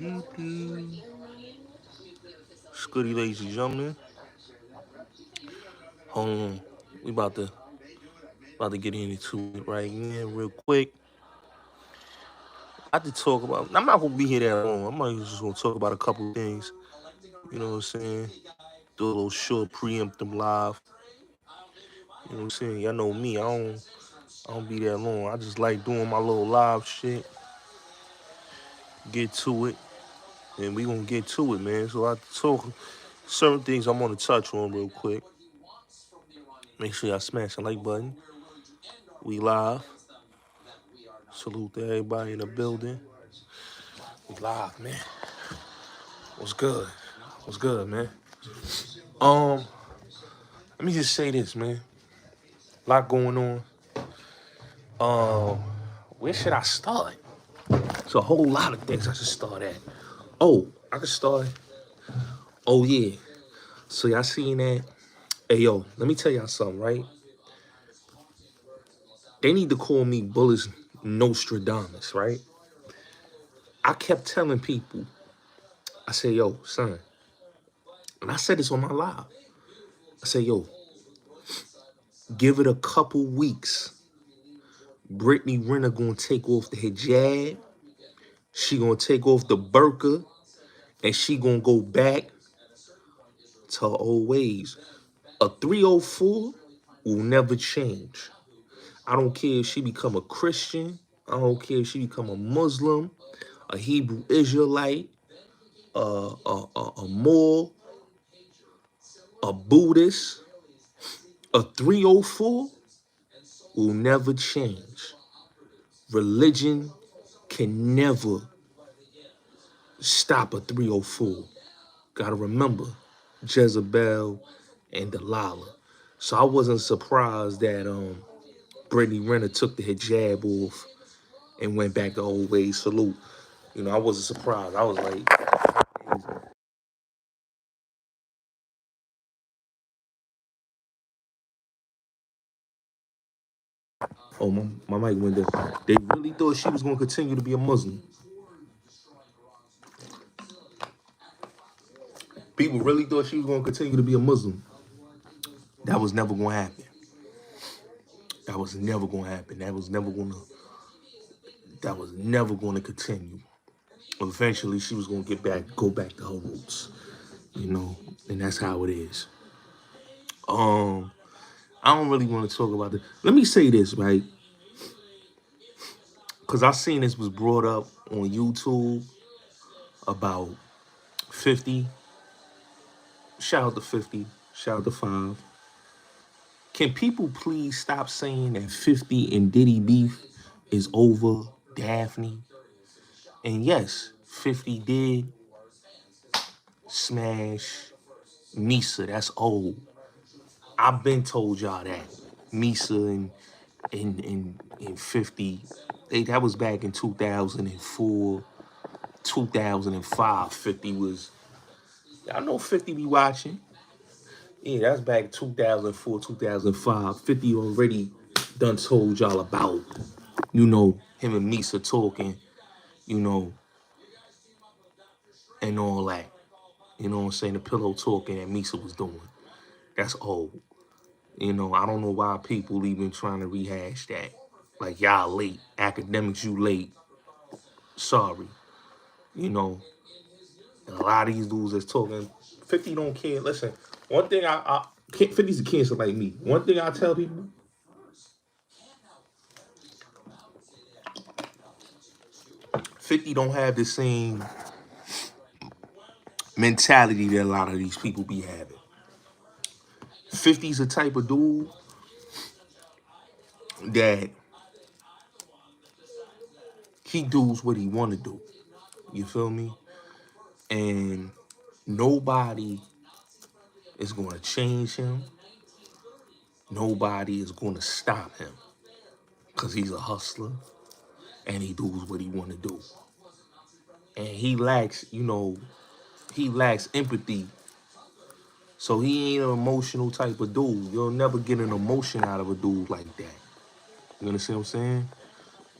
Scooty, ladies and gentlemen. We about to get into it right now, real quick. I have to talk about. I'm not gonna be here that long. I'm just gonna talk about a couple of things. You know what I'm saying? Do a little short preemptive live. You know what I'm saying? Y'all know me. I don't be that long. I just like doing my little live shit. Get to it, and we gonna get to it, man. So I have to talk certain things I'm gonna touch on real quick. Make sure y'all smash the like button. We live. Salute to everybody in the building. We live, man. What's good? What's good, man? Um, Let me just say this, man. A lot going on. Where should I start? It's a whole lot of things I should start at. Oh, I can start. Oh yeah. So y'all seen that? Hey yo, let me tell y'all something, right? They need to call me Bullis Nostradamus, right? I kept telling people, I said, yo, son, and I said this on my live. I said, yo, give it a couple weeks. Britney Rena gonna take off the hijab. She gonna take off the burqa, and she gonna go back to her old ways. A 304 will never change. I don't care if she become a Christian. I don't care if she become a Muslim, a Hebrew Israelite, a Moor, a Buddhist. A 304 will never change. Religion can never stop a 304. Gotta remember, Jezebel and Delilah. So I wasn't surprised that Britney Renner took the hijab off and went back to old ways. Salute. You know, I wasn't surprised. I was like, oh, my mic went there. They really thought she was going to continue to be a Muslim. People really thought she was going to continue to be a Muslim. That was never going to happen. That was never going to happen. That was never going to continue. Eventually, she was going to go back to her roots, you know, and that's how it is. I don't really want to talk about this. Let me say this, right? Because I seen this was brought up on YouTube about 50. Shout out to 50. Shout out to 5. Can people please stop saying that 50 and Diddy beef is over Daphne? And yes, 50 did smash Misa. That's old. I've been told y'all that. Misa and 50, that was back in 2004, 2005. 50 was, y'all know 50 be watching. Yeah, that's back 2004, 2005. 50 already done told y'all about, you know, him and Misa talking, you know, and all that. You know what I'm saying? The pillow talking that Misa was doing. That's old. You know, I don't know why people even trying to rehash that. Like, y'all late. Academics, you late. Sorry. You know, and a lot of these dudes that's talking, 50 don't care. Listen, one thing I 50's a cancer like me. One thing I tell people, 50 don't have the same mentality that a lot of these people be having. 50's the type of dude that he does what he want to do. You feel me? And nobody is going to change him. Nobody is going to stop him because he's a hustler and he does what he want to do. And he lacks, you know, he lacks empathy. So he ain't an emotional type of dude. You'll never get an emotion out of a dude like that. You understand what I'm saying?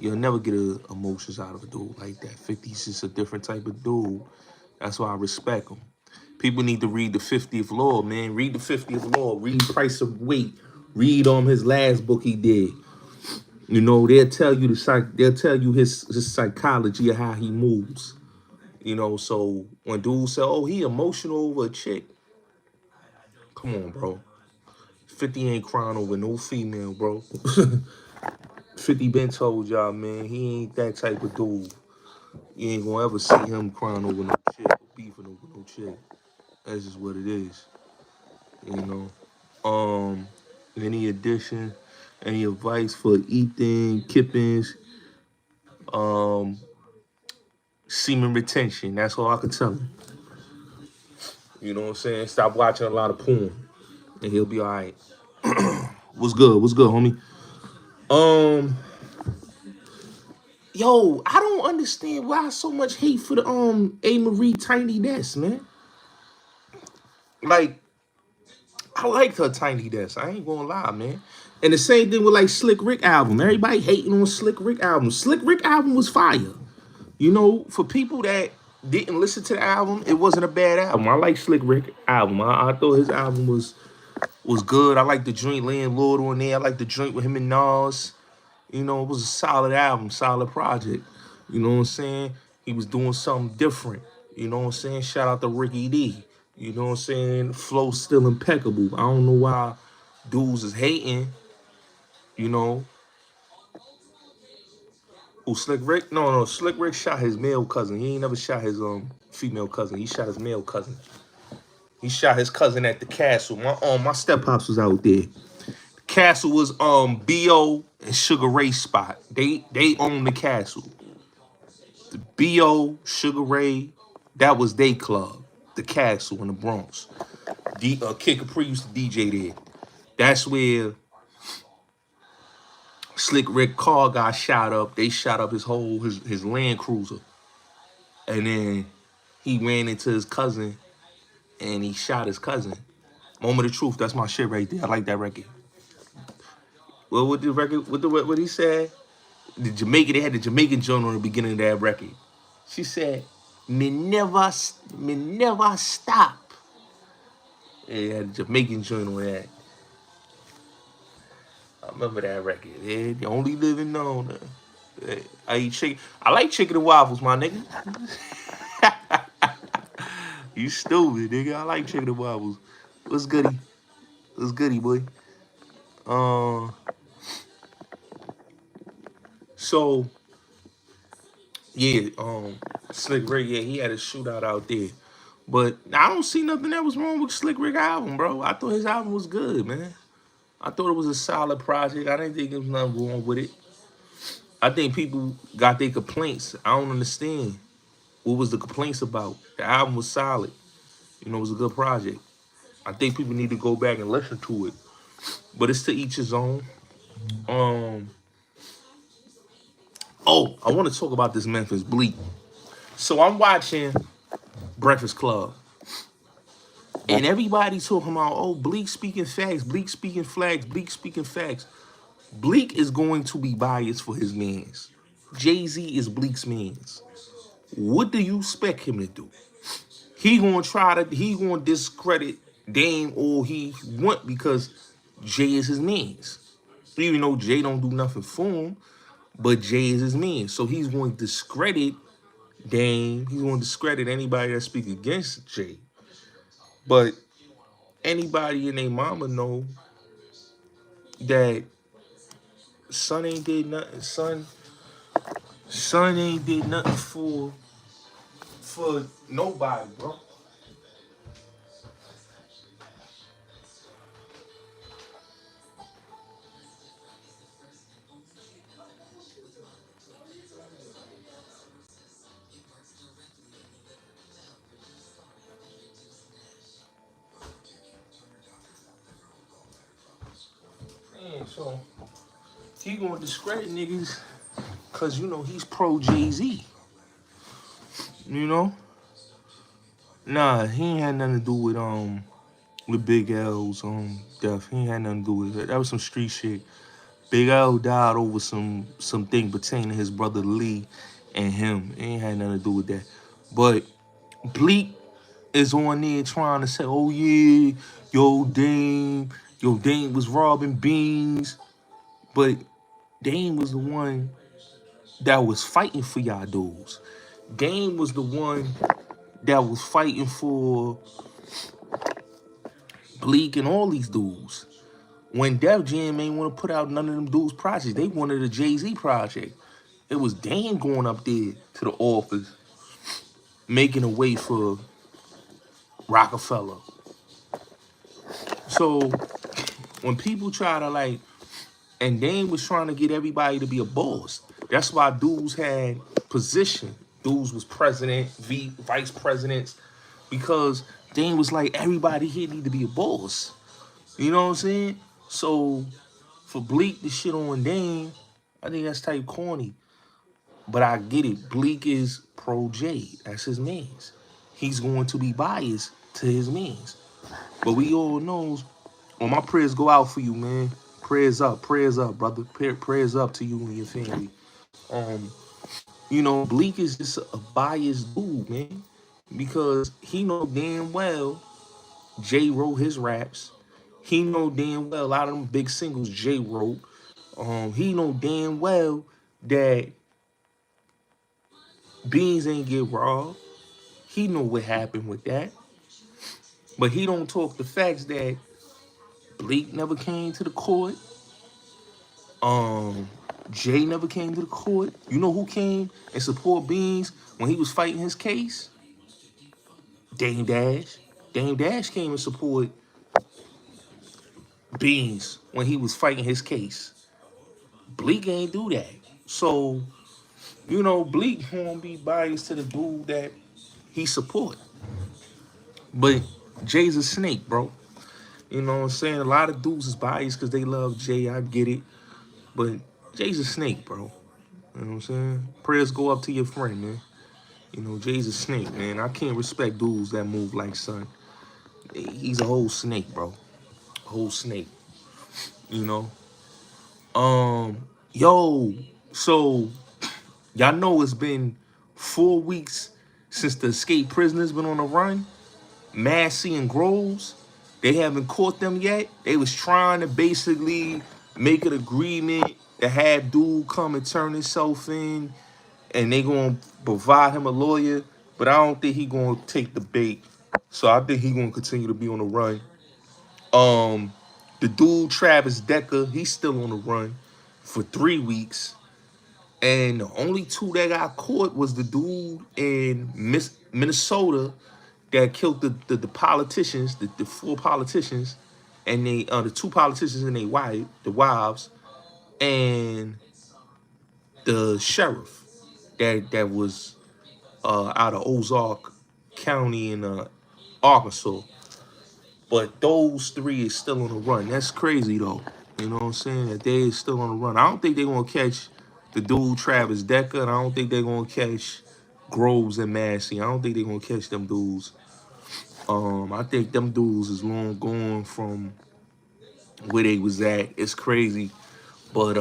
You'll never get emotions out of a dude like that. 50's just a different type of dude. That's why I respect him. People need to read the 50th Law, man. Read the 50th Law. Read Price of Weight. Read his last book he did. You know, they'll tell you they'll tell you his psychology of how he moves. You know, so when dudes say, "Oh, he emotional over a chick," come on, bro. 50 ain't crying over no female, bro. 50 been told y'all, man, he ain't that type of dude. You ain't gonna ever see him crying over no chick or beefing over no chick. That's just what it is, you know. Any addition, any advice for Ethan Kippens, um, semen retention. That's all I could tell him. You know what I'm saying? Stop watching a lot of porn, and he'll be all right. What's good? What's good, homie? Um, Yo, I don't understand why so much hate for the A. Marie Tiny Desk, man. Like, I liked her Tiny Desk. I ain't gonna lie, man. And the same thing with like Slick Rick album. Everybody hating on Slick Rick album. Slick Rick album was fire. You know, for people that didn't listen to the album, it wasn't a bad album. I like Slick Rick album. I thought his album was good. I like the joint Landlord on there. I like the joint with him and Nas. You know, it was a solid album, solid project. You know what I'm saying? He was doing something different. You know what I'm saying? Shout out to Ricky D. You know what I'm saying? Flow still impeccable. I don't know why dudes is hating. You know, who Slick Rick? No, Slick Rick shot his male cousin. He ain't never shot his female cousin. He shot his male cousin. He shot his cousin at the castle. My step pops was out there. The castle was B.O. and Sugar Ray spot. They own the castle. B.O., Sugar Ray, that was they club, the Castle in the Bronx. Kid Capri used to DJ there. That's where Slick Rick car got shot up. They shot up his Land Cruiser, and then he ran into his cousin and he shot his cousin. Moment of Truth, that's my shit right there. I like that record. Well, with the record, what he said, they had the Jamaican joint on the beginning of that record. She said, me never stop. It had a Jamaican joint on that. I remember that record. Yeah, the only living known. I eat chicken. I like chicken and waffles, my nigga. You stupid, nigga. I like chicken and waffles. What's goody? What's goody, boy? Uh, so yeah, Slick Rick, yeah, he had a shootout out there. But I don't see nothing that was wrong with Slick Rick album, bro. I thought his album was good, man. I thought it was a solid project. I didn't think there was nothing wrong with it. I think people got their complaints. I don't understand. What was the complaints about? The album was solid. You know, it was a good project. I think people need to go back and listen to it. But it's to each his own. Um. Oh, I want to talk about this Memphis Bleek. So I'm watching Breakfast Club. And everybody talking about, oh, Bleek speaking facts, Bleek speaking flags, Bleek speaking facts. Bleek is going to be biased for his mans. Jay-Z is Bleek's mans. What do you expect him to do? He gonna discredit Dame all he want because Jay is his mans. Even though Jay don't do nothing for him, but Jay is his man. So he's going to discredit Dame. He's going to discredit anybody that speak against Jay. But anybody in their mama know that son ain't did nothing. Son ain't did nothing for nobody, bro. Man, so he gonna discredit niggas cause you know he's pro Jay-Z. You know? Nah, he ain't had nothing to do with Big L's death. He ain't had nothing to do with it. That was some street shit. Big L died over something pertaining to his brother Lee and him. It ain't had nothing to do with that. But Bleek is on there trying to say, oh yeah, yo Dame was robbing beans. But Dame was the one that was fighting for y'all dudes. Dame was the one that was fighting for Bleek and all these dudes. When Def Jam ain't want to put out none of them dudes' projects, they wanted a Jay-Z project. It was Dame going up there to the office, making a way for Rockefeller. So when people try to like, and Dame was trying to get everybody to be a boss. That's why dudes had position. Dudes was president, vice presidents, because Dame was like, everybody here need to be a boss. You know what I'm saying? So for Bleek to shit on Dame, I think that's type corny. But I get it. Bleek is pro J. That's his mans. He's going to be biased to his mans. But we all knows, well, my prayers go out for you, man. Prayers up, brother. Prayers up to you and your family. Um, Bleek is just a biased dude, man. Because he know damn well Jay wrote his raps. He know damn well a lot of them big singles Jay wrote. He know damn well that Beans ain't get robbed. He know what happened with that. But he don't talk the facts that Bleek never came to the court. Jay never came to the court. You know who came and support Beans when he was fighting his case? Dame Dash. Dame Dash came and support Beans when he was fighting his case. Bleek ain't do that. So, Bleek gonna be biased to the dude that he support. But Jay's a snake, bro. You know what I'm saying? A lot of dudes is biased because they love Jay. I get it. But Jay's a snake, bro. You know what I'm saying? Prayers go up to your friend, man. Jay's a snake, man. I can't respect dudes that move like son. He's a whole snake, bro. A whole snake. You know? Yo, so y'all know it's been 4 weeks since the escaped prisoners been on the run. Massey and Groves, they haven't caught them yet. They was trying to basically make an agreement to have dude come and turn himself in, and they gonna provide him a lawyer. But I don't think he gonna take the bait. So I think he gonna continue to be on the run. The dude Travis Decker, he's still on the run for 3 weeks. And the only two that got caught was the dude in Minnesota that killed the politicians, the 4 politicians, and the 2 politicians and the wives, and the sheriff that was out of Ozark County in Arkansas. But those 3 is still on the run. That's crazy though. You know what I'm saying? That they is still on the run. I don't think they're gonna catch the dude Travis Decker, and I don't think they're gonna catch Groves and Massey. I don't think they're gonna catch them dudes. I think them dudes is long gone from where they was at. It's crazy. But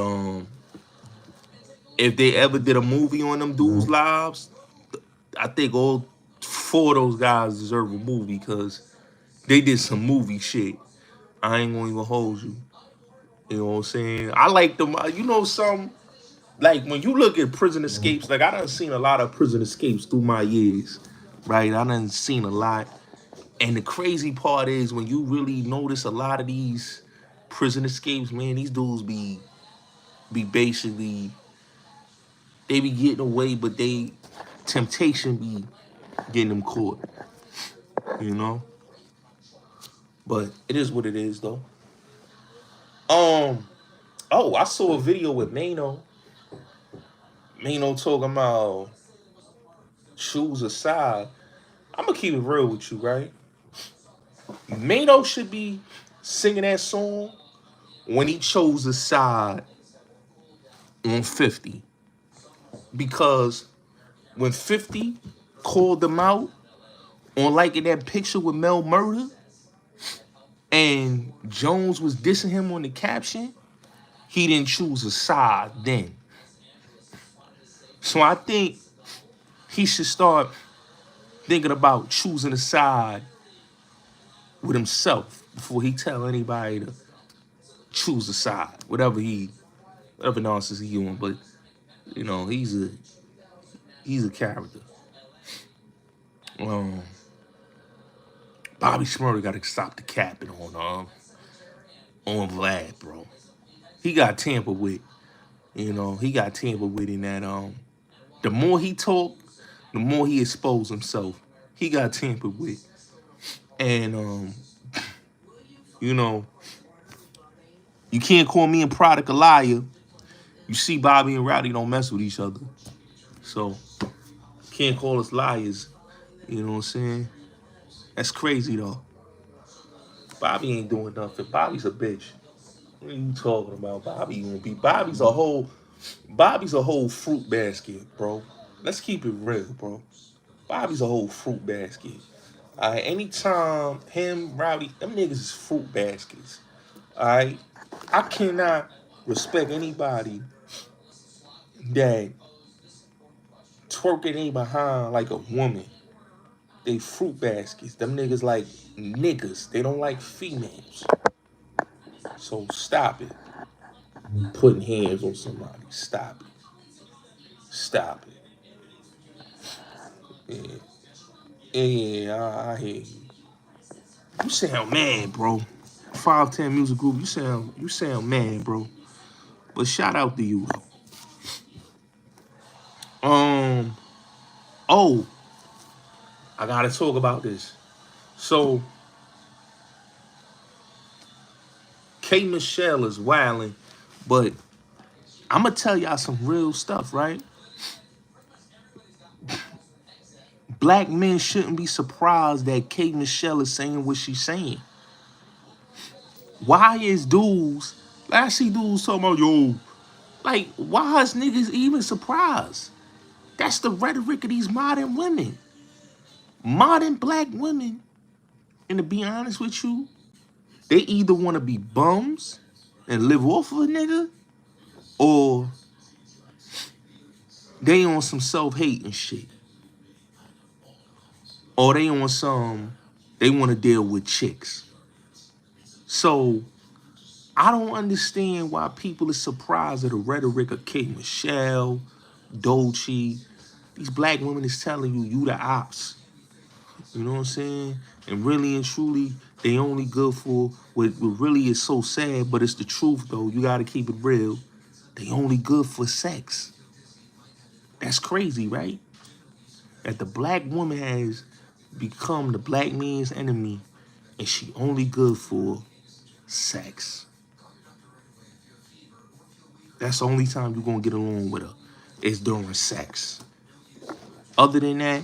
if they ever did a movie on them dudes' lives, I think all 4 of those guys deserve a movie because they did some movie shit. I ain't gonna even hold you. You know what I'm saying? I like them. Some like when you look at prison escapes, like I done seen a lot of prison escapes through my years, right? I done seen a lot. And the crazy part is when you really notice a lot of these prison escapes, man, these dudes be basically, they be getting away, but temptation be getting them caught, you know? But it is what it is though. Oh, I saw a video with Mano. Mano talking about choose a side. I'm gonna keep it real with you, right? Mano should be singing that song when he chose a side on 50. Because when 50 called them out on liking that picture with Mel Murder and Jones was dissing him on the caption, he didn't choose a side then. So I think he should start thinking about choosing a side with himself before he tell anybody to choose a side, whatever nonsense he doing. But you know, he's a character. Um, Bobby Shmurda got to stop the capping on Vlad, bro. He got tampered with. You know, he got tampered with in that. The more he talked, the more he exposed himself. He got tampered with, and you know, you can't call me and Product a liar. You see, Bobby and Rowdy don't mess with each other, so can't call us liars. You know what I'm saying? That's crazy though. Bobby ain't doing nothing. Bobby's a bitch. What are you talking about? Bobby gonna be Bobby's a whole fruit basket, bro. Let's keep it real, bro. Bobby's a whole fruit basket. Anytime him, Rowdy, them niggas is fruit baskets. Alright? I cannot respect anybody that twerking they behind like a woman. They fruit baskets. Them niggas like niggas. They don't like females. So stop it. Putting hands on somebody. Stop it. Stop it. Yeah, I hear you. You sound mad, bro. 510 Music Group, you sound mad, bro. But shout out to you, though. Oh, I gotta talk about this. So, K Michelle is wilding, but I'm gonna tell y'all some real stuff, right? Black men shouldn't be surprised that K Michelle is saying what she's saying. Why is dudes, I see dudes talking about, yo, like, why is niggas even surprised? That's the rhetoric of these modern women. Modern black women, and to be honest with you, they either want to be bums and live off of a nigga, or they on some self-hate and shit. Or they on some, they want to deal with chicks. So, I don't understand why people are surprised at the rhetoric of K Michelle, Dolce. These black women is telling you the ops. You know what I'm saying? And really and truly, they only good for what really is so sad, but it's the truth though. You gotta keep it real. They only good for sex. That's crazy, right? That the black woman has become the black man's enemy, and she only good for sex. That's the only time you're gonna get along with her, is during sex. Other than that,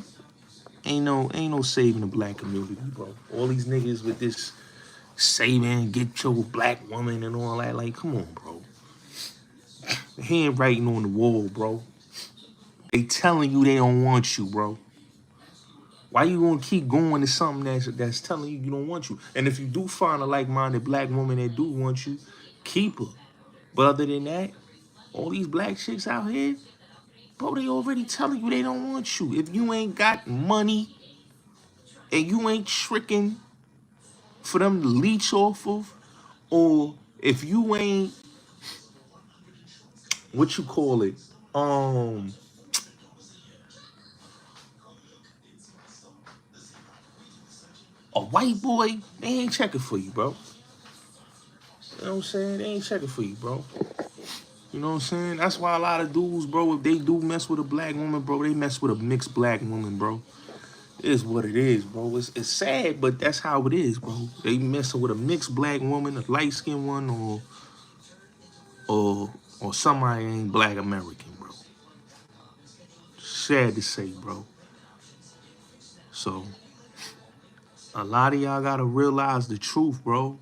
ain't no saving the black community, bro. All these niggas with this saving, get your black woman and all that, like, come on, bro. Handwriting on the wall, bro. They telling you they don't want you, bro. Why you gonna keep going to something that's telling you don't want you? And if you do find a like-minded black woman that do want you, keep her. But other than that, all these black chicks out here, bro, they already telling you they don't want you. If you ain't got money and you ain't tricking for them to leech off of, or if you ain't, what you call it, a white boy, they ain't checking for you, bro. You know what I'm saying? They ain't checking for you, bro. You know what I'm saying? That's why a lot of dudes, bro, if they do mess with a black woman, bro, they mess with a mixed black woman, bro. It is what it is, bro. It's sad, but that's how it is, bro. They messing with a mixed black woman, a light-skinned one, or somebody ain't black American, bro. Sad to say, bro. So, a lot of y'all gotta realize the truth, bro.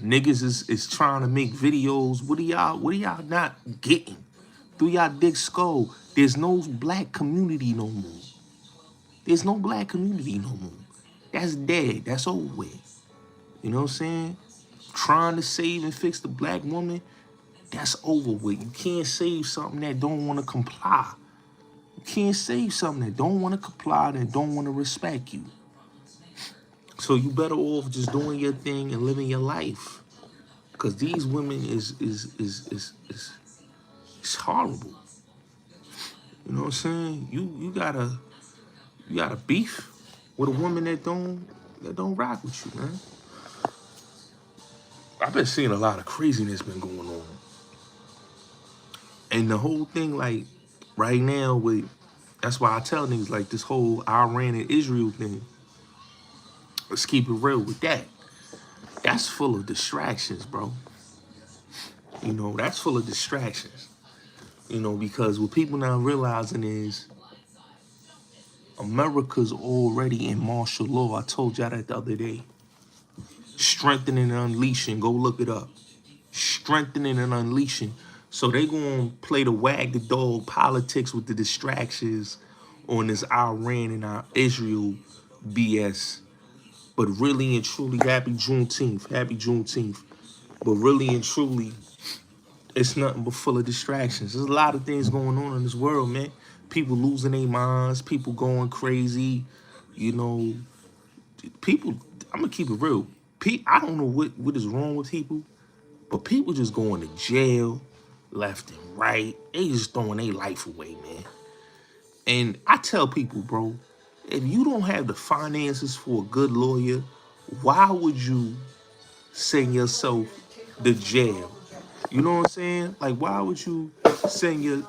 Niggas is trying to make videos. What are y'all not getting? Through y'all dick skull, there's no black community no more. There's no black community no more. That's dead. That's over with. You know what I'm saying? Trying to save and fix the black woman, That's over with. You can't save something that don't want to comply. You can't save something that don't want to comply, that don't want to respect you. So you better off just doing your thing and living your life. Cause these women is it's horrible. You know what I'm saying? You gotta beef with a woman that don't rock with you, man. I've been seeing a lot of craziness been going on. And the whole thing, like, right now with that's why I tell niggas like this whole Iran and Israel thing. Let's keep it real with that. That's full of distractions, bro. You know, that's full of distractions. You know, because what people not realizing is America's already in martial law. I told y'all that the other day. Strengthening and unleashing. Go look it up. Strengthening and unleashing. So they gonna play the wag the dog politics with the distractions on this Iran and our Israel BS. But really and truly, happy Juneteenth. Happy Juneteenth. But really and truly, it's nothing but full of distractions. There's a lot of things going on in this world, man. People losing their minds, people going crazy, you know, people, I'm gonna keep it real. I don't know what is wrong with people, but people just going to jail left and right. They just throwing their life away, man. And I tell people, bro, if you don't have the finances for a good lawyer, why would you send yourself to jail? You know what I'm saying? Like, send your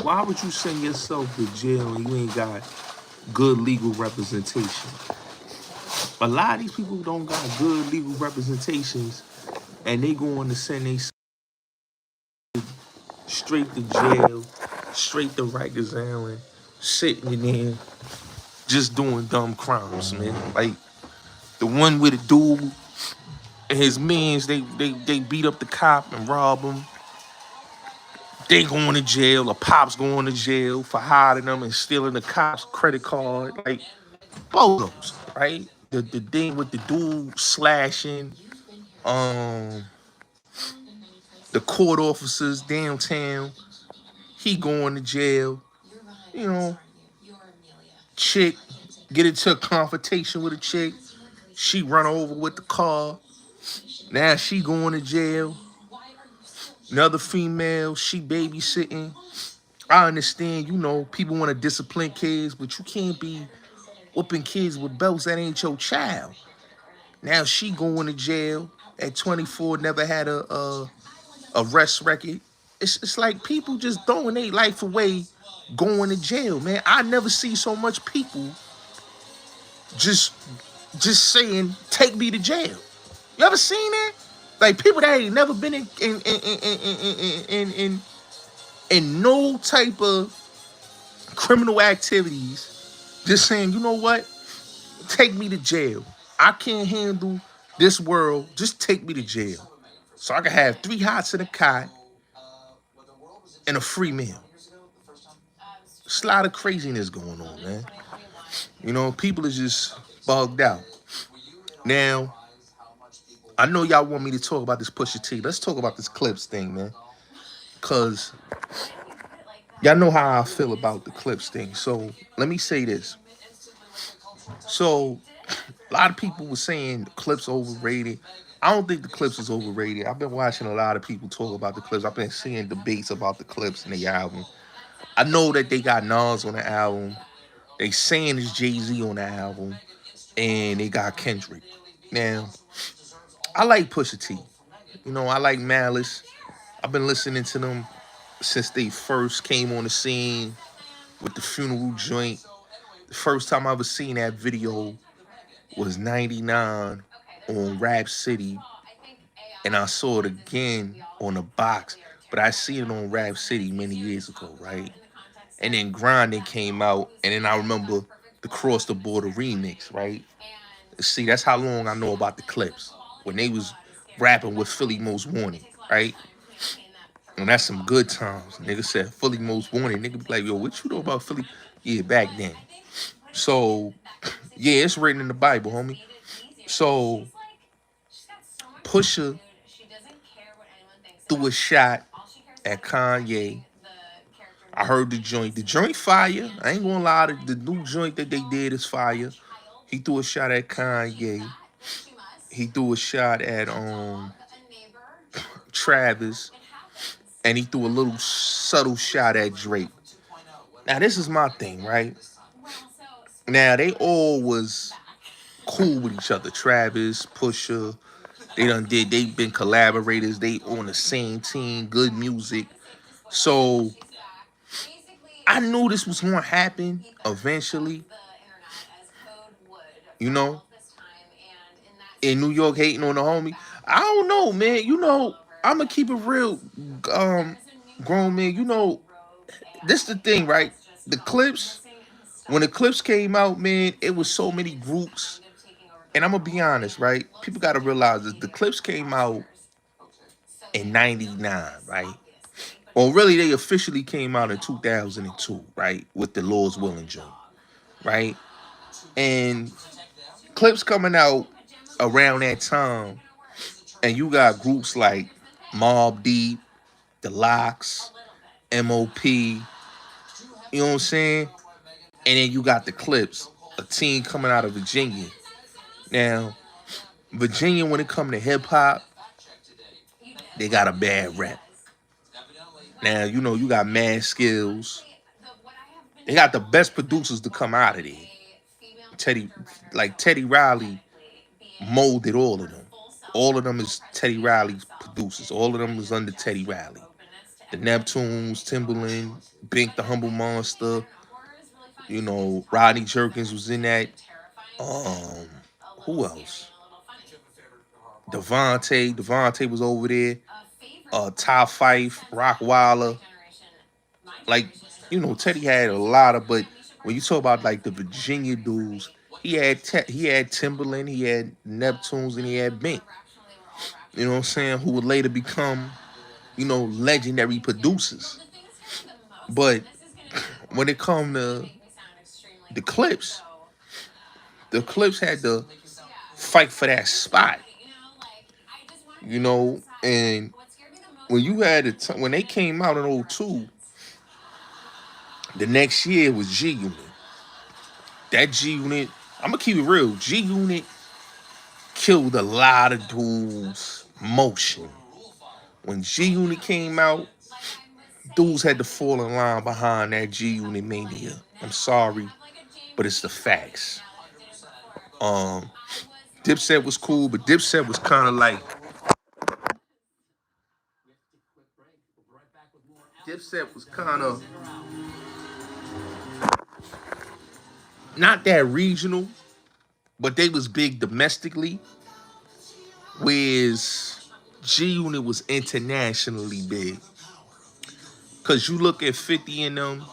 why would you send yourself to jail and you ain't got good legal representation? A lot of these people don't got good legal representations, and they going to send they straight to jail, straight to Rikers Island, sitting in there just doing dumb crimes, man. Like the one with the dude and his mans, they beat up the cop and rob him. They going to jail. The pop's going to jail for hiding them and stealing the cop's credit card. Like bolos, right? The thing with the dude slashing the court officers downtown. He going to jail. You know, chick get into a confrontation with a chick. She run over with the car. Now she going to jail. Another female, she babysitting. I understand, you know, people want to discipline kids, but you can't be whooping kids with belts that ain't your child. Now she going to jail at 24, never had a arrest record. It's like people just throwing their life away, going to jail, man. I never see so much people just saying, "Take me to jail." You ever seen that? Like people that ain't never been in no type of criminal activities, just saying, you know what? Take me to jail. I can't handle this world. Just take me to jail. So I can have 3 hots in a cot and a free meal. There's a lot of craziness going on, man. You know, people are just bugged out. Now, I know y'all want me to talk about this Pusha T. Let's talk about this Clipse thing, man. Because y'all know how I feel about the Clipse thing. So let me say this. So a lot of people were saying the Clipse overrated. I don't think the Clipse is overrated. I've been watching a lot of people talk about the Clipse. I've been seeing debates about the Clipse and the album. I know that they got Nas on the album. They saying it's Jay-Z on the album. And they got Kendrick. Now, I like Pusha T. You know, I like Malice. I've been listening to them since they first came on the scene with the funeral joint. The first time I ever seen that video was 99 on Rap City, and I saw it again on the box, but I seen it on Rap City many years ago, right? And then Grinding came out, and then I remember the Cross the Border remix, right? See, that's how long I know about the Clipse, when they was rapping with Philly Most Wanted, right? And that's some good times. Nigga said Philly Most Wanted. Nigga be like, yo, what you know about Philly? Yeah, back then. So, yeah, it's written in the Bible, homie. So, Pusha threw a shot at Kanye. I heard the joint. The joint fire. I ain't gonna lie. The new joint that they did is fire. He threw a shot at Kanye. He threw a shot at Travis, and he threw a little subtle shot at Drake. Now this is my thing, right? Now they all was cool with each other. Travis, Pusha, they've been collaborators. They on the same team, good music. So I knew this was gonna happen eventually. You know, in New York hating on the homie. I don't know, man. You know, I'ma keep it real, grown man. You know, this the thing, right? The Clipse, when the Clipse came out, man, it was so many groups. And I'm gonna be honest, right? People gotta realize that the Clipse came out in '99, right? Well, really, they officially came out in 2002, right? With the Lord's Willing joint, right? And Clipse coming out around that time, and you got groups like Mobb Deep, The Locks, MOP, you know what I'm saying? And then you got the Clipse, a team coming out of Virginia. Now, Virginia, when it comes to hip hop, they got a bad rep. Now, you know, you got mad skills. They got the best producers to come out of there. Teddy Riley molded all of them. All of them is Teddy Riley's producers. All of them is under Teddy Riley. The Neptunes, Timberland, Bink the Humble Monster. You know, Rodney Jerkins was in that. Who else? Devontae was over there. Ty Fife, Rockwaller. Like, you know, Teddy had a lot of, but when you talk about like the Virginia dudes, he had Timberland, he had Neptunes, and he had Bink. You know what I'm saying? Who would later become, you know, legendary producers. But when it come to the Clipse, the Clipse had to fight for that spot. You know, and when you had when they came out in '02, the next year was G Unit. That G Unit, I'm gonna keep it real. G Unit killed a lot of dudes' motion. When G Unit came out, dudes had to fall in line behind that G Unit mania. I'm sorry, but it's the facts. Um, Dipset was cool, but Dipset was kind of like Dipset was kind of not that regional, but they was big domestically. Whereas G Unit was internationally big. Cause you look at 50 in them,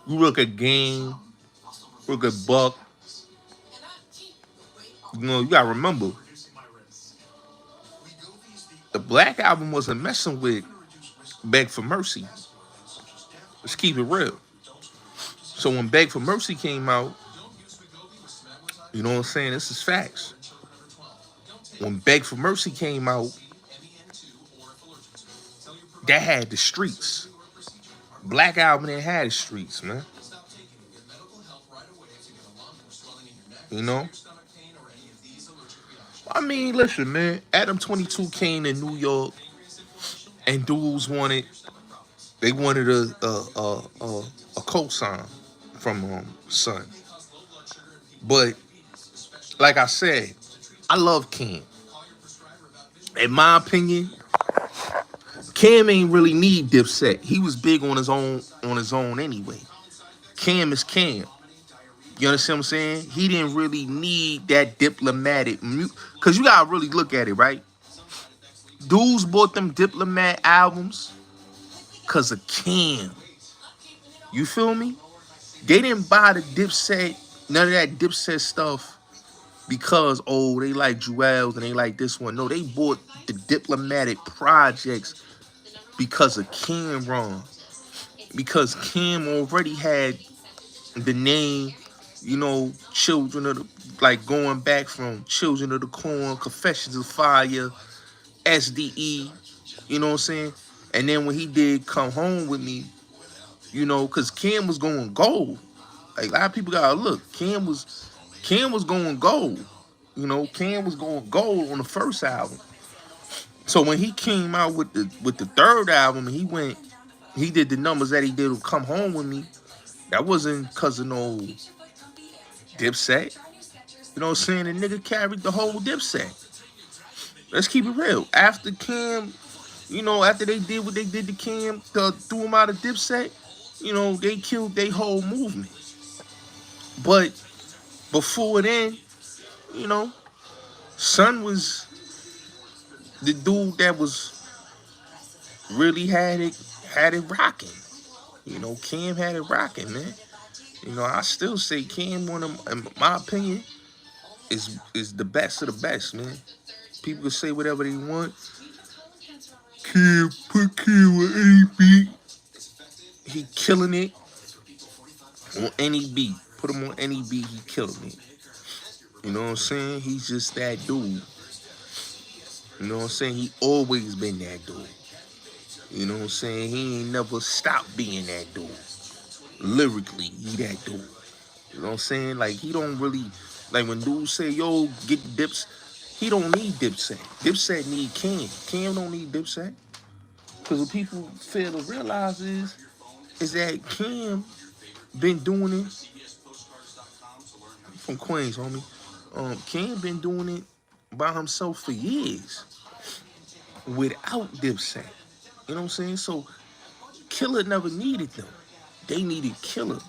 you look at Game, look at Buck. You know, you gotta remember, the Black Album wasn't messing with Beg for Mercy. Let's keep it real. So when Beg for Mercy came out, you know what I'm saying? This is facts. When Beg for Mercy came out, that had the streets. Black Album didn't have the streets, man. You know? I mean, listen, man. Adam 22 came to New York, and dudes they wanted a cosign from Son. But like I said, I love Cam. In my opinion, Cam ain't really need Dipset. He was big on his own anyway. Cam is Cam. You understand what I'm saying? He didn't really need that diplomatic because you gotta really look at it, right? Dudes bought them Diplomat albums because of Cam. You feel me? They didn't buy the Dipset, none of that Dipset stuff because, oh, they like Jewels and they like this one. No, they bought the Diplomatic projects because of Cameron. Because Cam already had the name, you know, Children of the, like going back from Children of the Corn, Confessions of Fire, SDE. You know what I'm saying? And then when he did Come Home With Me, you know, because Cam was going gold. Like a lot of people gotta look. Cam was going gold. You know, Cam was going gold on the first album. So when he came out with the third album, and he did the numbers that he did with Come Home With Me. That wasn't because of no Dipset. You know what I'm saying? The nigga carried the whole Dipset. Let's keep it real. After Cam, you know, after they did what they did to Cam, threw him out of Dipset, you know, they killed their whole movement. But before then, you know, Son was the dude that was really had it rocking. You know, Cam had it rocking, man. You know, I still say Cam, one of, in my opinion, is the best of the best, man. People can say whatever they want. Cam, put Cam on any beat. He killing it on any beat. Put him on any beat, he killing it. You know what I'm saying? He's just that dude. You know what I'm saying? He always been that dude. You know what I'm saying? He ain't never stopped being that dude. Lyrically, he that dude. You know what I'm saying? Like, he don't really, like when dudes say, yo, get the Dips, he don't need Dipset. Dipset need Cam. Cam don't need Dipset. Because what people fail to realize is that Cam been doing it from Queens, homie. Cam been doing it by himself for years without Dipset. You know what I'm saying? So Killer never needed them. They needed Killer.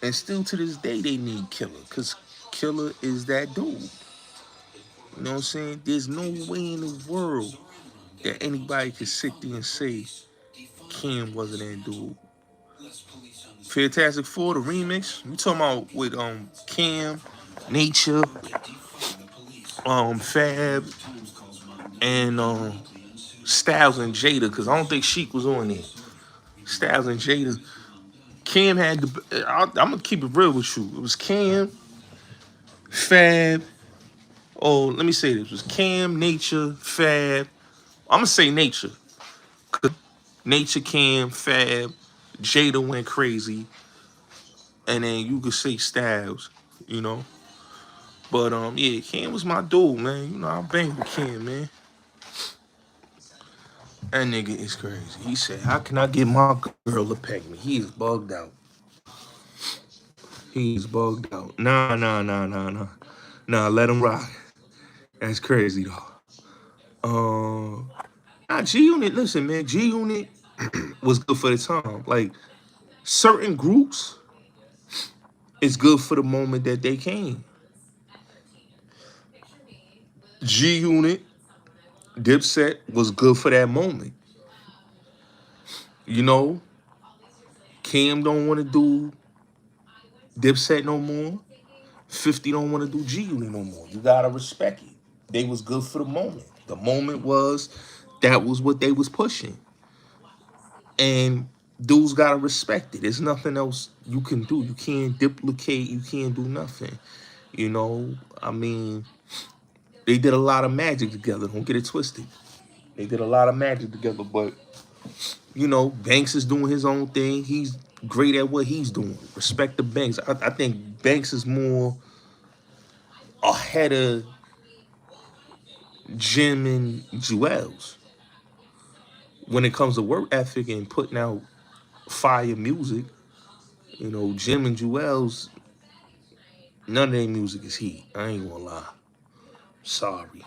And still to this day, they need Killer. Because Killer is that dude. You know what I'm saying? There's no way in the world that anybody could sit there and say Cam wasn't that dude. Fantastic Four, the remix. We talking about with Cam, Nature, Fab, and Styles and Jada, because I don't think Sheik was on there. Styles and Jada. Cam had the. I'm gonna keep it real with you. It was Cam, Fab. Oh, let me say this. It was Cam, Nature, Fab. I'm gonna say Nature. Nature, Cam, Fab, Jada went crazy, and then you could say Styles. You know. But yeah, Cam was my dude, man. You know, I banged with Cam, man. That nigga is crazy. He said, "How can I get my girl to peg me?" He is bugged out. He's bugged out. Nah, nah, nah, nah, nah. Nah, let him rock. That's crazy though. G Unit. Listen, man. G Unit was good for the time. Like certain groups, it's good for the moment that they came. G Unit, Dipset was good for that moment. You know, Cam don't want to do Dipset no more. 50 don't want to do G Unit no more. You gotta respect it. They was good for the moment. The moment was that was what they was pushing. And dudes gotta respect it. There's nothing else you can do. You can't duplicate, you can't do nothing. You know, I mean, they did a lot of magic together. Don't get it twisted. They did a lot of magic together, but you know, Banks is doing his own thing. He's great at what he's doing. Respect the Banks. I think Banks is more ahead of Jim and Jewels when it comes to work ethic and putting out fire music. You know, Jim and Jewels, none of their music is heat. I ain't gonna lie. Sorry.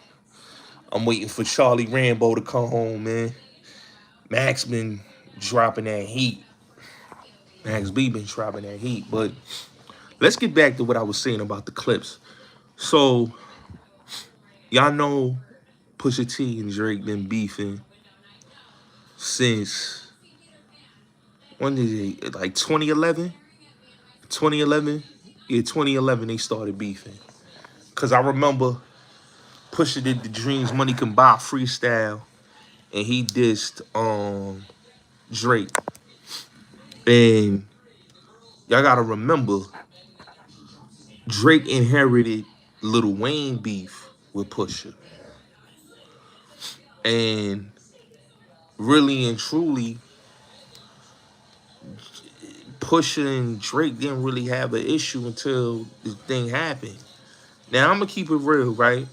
I'm waiting for Charlie Rambo to come home, man. Max been dropping that heat. Max B been dropping that heat. But let's get back to what I was saying about the Clipse. So, y'all know Pusha T and Drake been beefing since, when did they, like 2011? 2011? Yeah, 2011 they started beefing. Because I remember Pusha did the Dreams Money Can Buy freestyle, and he dissed Drake. And y'all gotta remember, Drake inherited Lil Wayne beef with Pusha. And really and truly, Pusha and Drake didn't really have an issue until the thing happened. Now I'm gonna keep it real, right?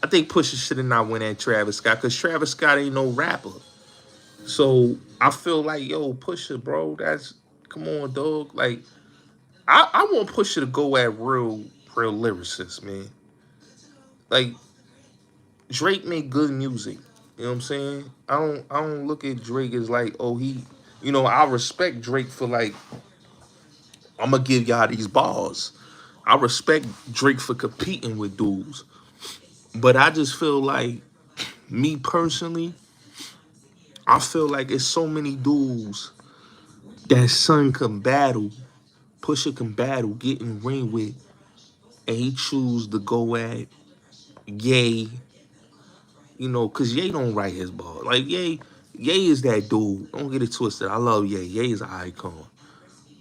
I think Pusha should have not went at Travis Scott because Travis Scott ain't no rapper. So I feel like, yo, Pusha, bro, that's come on, dog. Like I want Pusha to go at real lyricists, man. Like Drake make good music. You know what I'm saying? I don't look at Drake as like, oh, I respect Drake for like, I'm gonna give y'all these bars. I respect Drake for competing with dudes. But I just feel like, me personally, I feel like it's so many dudes that son can battle, Pusha can battle, get in the ring with, and he choose to go at Ye, cause Ye don't write his ball. Like Ye is that dude. Don't get it twisted. I love Ye. Ye is an icon.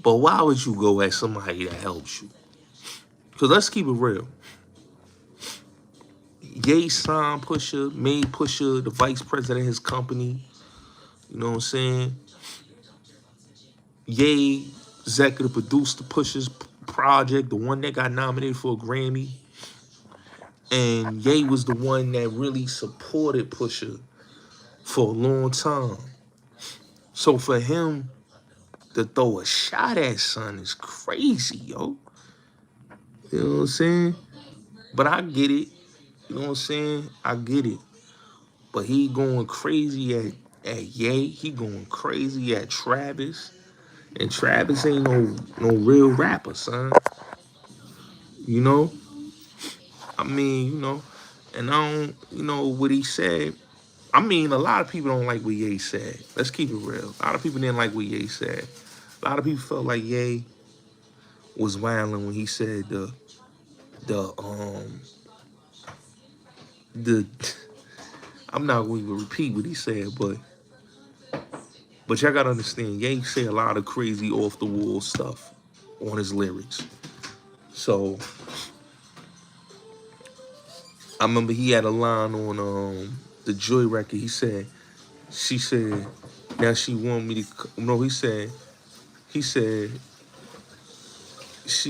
But why would you go at somebody that helps you? Cause let's keep it real. Ye signed Pusha, made Pusha the vice president of his company. You know what I'm saying? Ye executive produced the Pusha's project, the one that got nominated for a Grammy. And Ye was the one that really supported Pusha for a long time. So for him to throw a shot at son is crazy, yo. You know what I'm saying? But I get it. You know what I'm saying? I get it. But he going crazy at Ye. He going crazy at Travis. And Travis ain't no real rapper, son. You know? I mean, and I don't, what he said. I mean, a lot of people don't like what Ye said. Let's keep it real. A lot of people didn't like what Ye said. A lot of people felt like Ye was wilding when he said the the I'm not going to repeat what he said, but y'all gotta understand, Ye say a lot of crazy off the wall stuff on his lyrics. So I remember he had a line on the Joy record. She said, now she want me to no, he said, she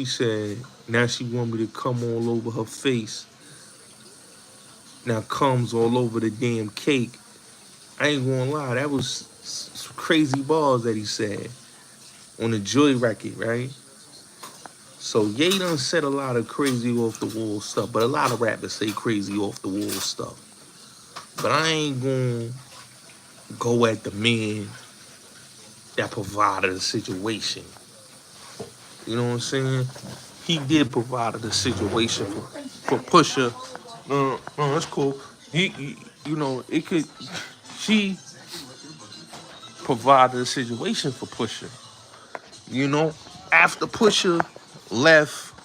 said, now she want me to come all over her face. Now comes all over the damn cake. I ain't gonna lie, that was some crazy balls that he said on the Joy record, right? So Ye done said a lot of crazy off the wall stuff, but a lot of rappers say crazy off the wall stuff. But I ain't gonna go at the man that provided the situation. You know what I'm saying? He did provide the situation for Pusha. No, that's cool. It could. She provided a situation for Pusha. You know, after Pusha left,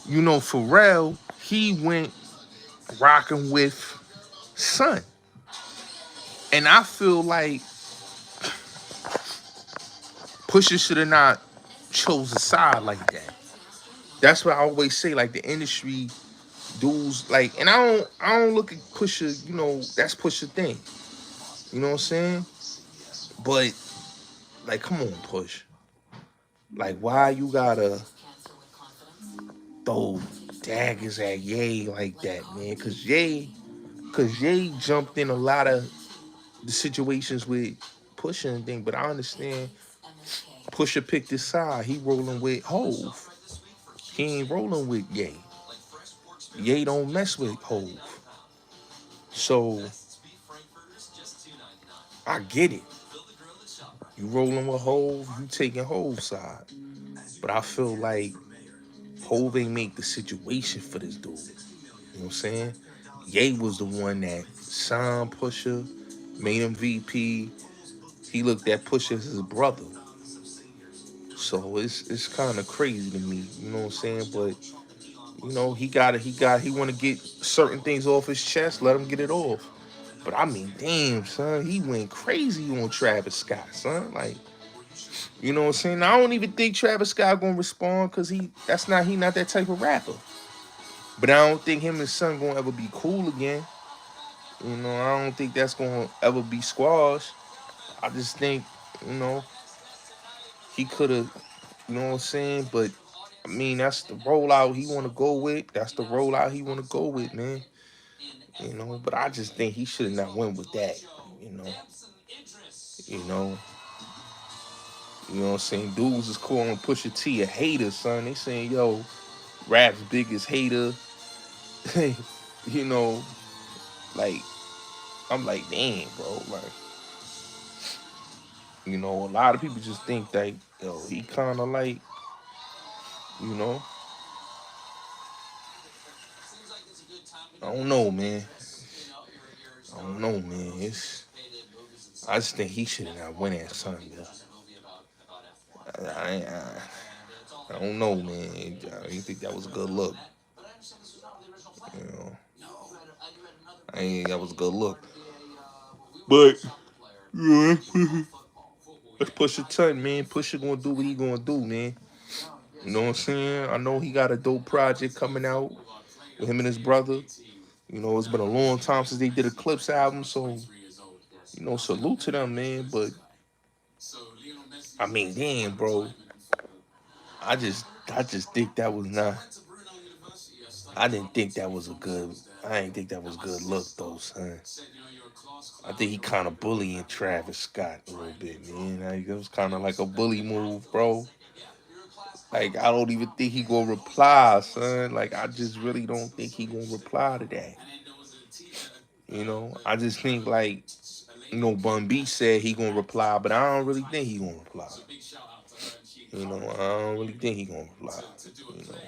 Pharrell, he went rocking with Son. And I feel like Pusha should have not chose a side like that. That's what I always say, like the industry dudes, like, and I don't look at Pusha, that's Pusha thing. You know what I'm saying? But like, come on, Push. Like, why you gotta throw daggers at Ye like that, man? Cause Ye jumped in a lot of the situations with Pusha and thing, but I understand Pusha picked his side. He rolling with Hove. He ain't rolling with Ye. Ye don't mess with Hove. So I get it. You rolling with Hove, you taking Hove's side. But I feel like Hove ain't make the situation for this dude. You know what I'm saying? Ye was the one that signed Pusha, made him VP. He looked at Pusha as his brother. So it's kind of crazy to me. You know what I'm saying? But he want to get certain things off his chest. Let him get it off. But I mean, damn, son, he went crazy on Travis Scott, son. Like, you know what I'm saying? I don't even think Travis Scott gonna respond because he not that type of rapper. But I don't think him and son gonna ever be cool again. I don't think that's gonna ever be squashed. I just think, you know, he could have, you know what I'm saying? But I mean, that's the rollout he want to go with. That's the rollout he want to go with, man. But I just think he should have not went with that. You know, you know, you know what I'm saying? Dudes is calling Pusha T a hater, son. They saying, yo, rap's biggest hater. you know, like I'm like, damn, bro. Like, a lot of people just think that, yo, he kind of like, you know, I don't know, man. I don't know, man. I just think he should have not went at something. I don't know, man. I didn't think that was a good look. You know, I ain't think that was a good look. But yeah, let's push a ton, man. Pusha gonna do what he gonna do, man. You know what I'm saying? I know he got a dope project coming out with him and his brother. It's been a long time since they did a Clipse album, so salute to them, man. But I mean, damn, bro. I just think that was not. I didn't think that was a good. I didn't think that was a good look, though, son. I think he kind of bullying Travis Scott a little bit, man. Like, it was kind of like a bully move, bro. Like, I don't even think he gonna reply, son. Like, I just really don't think he gonna reply to that. I just think like, Bun B said he gonna reply, but I don't really think he gonna reply. I don't really think he gonna reply. You know,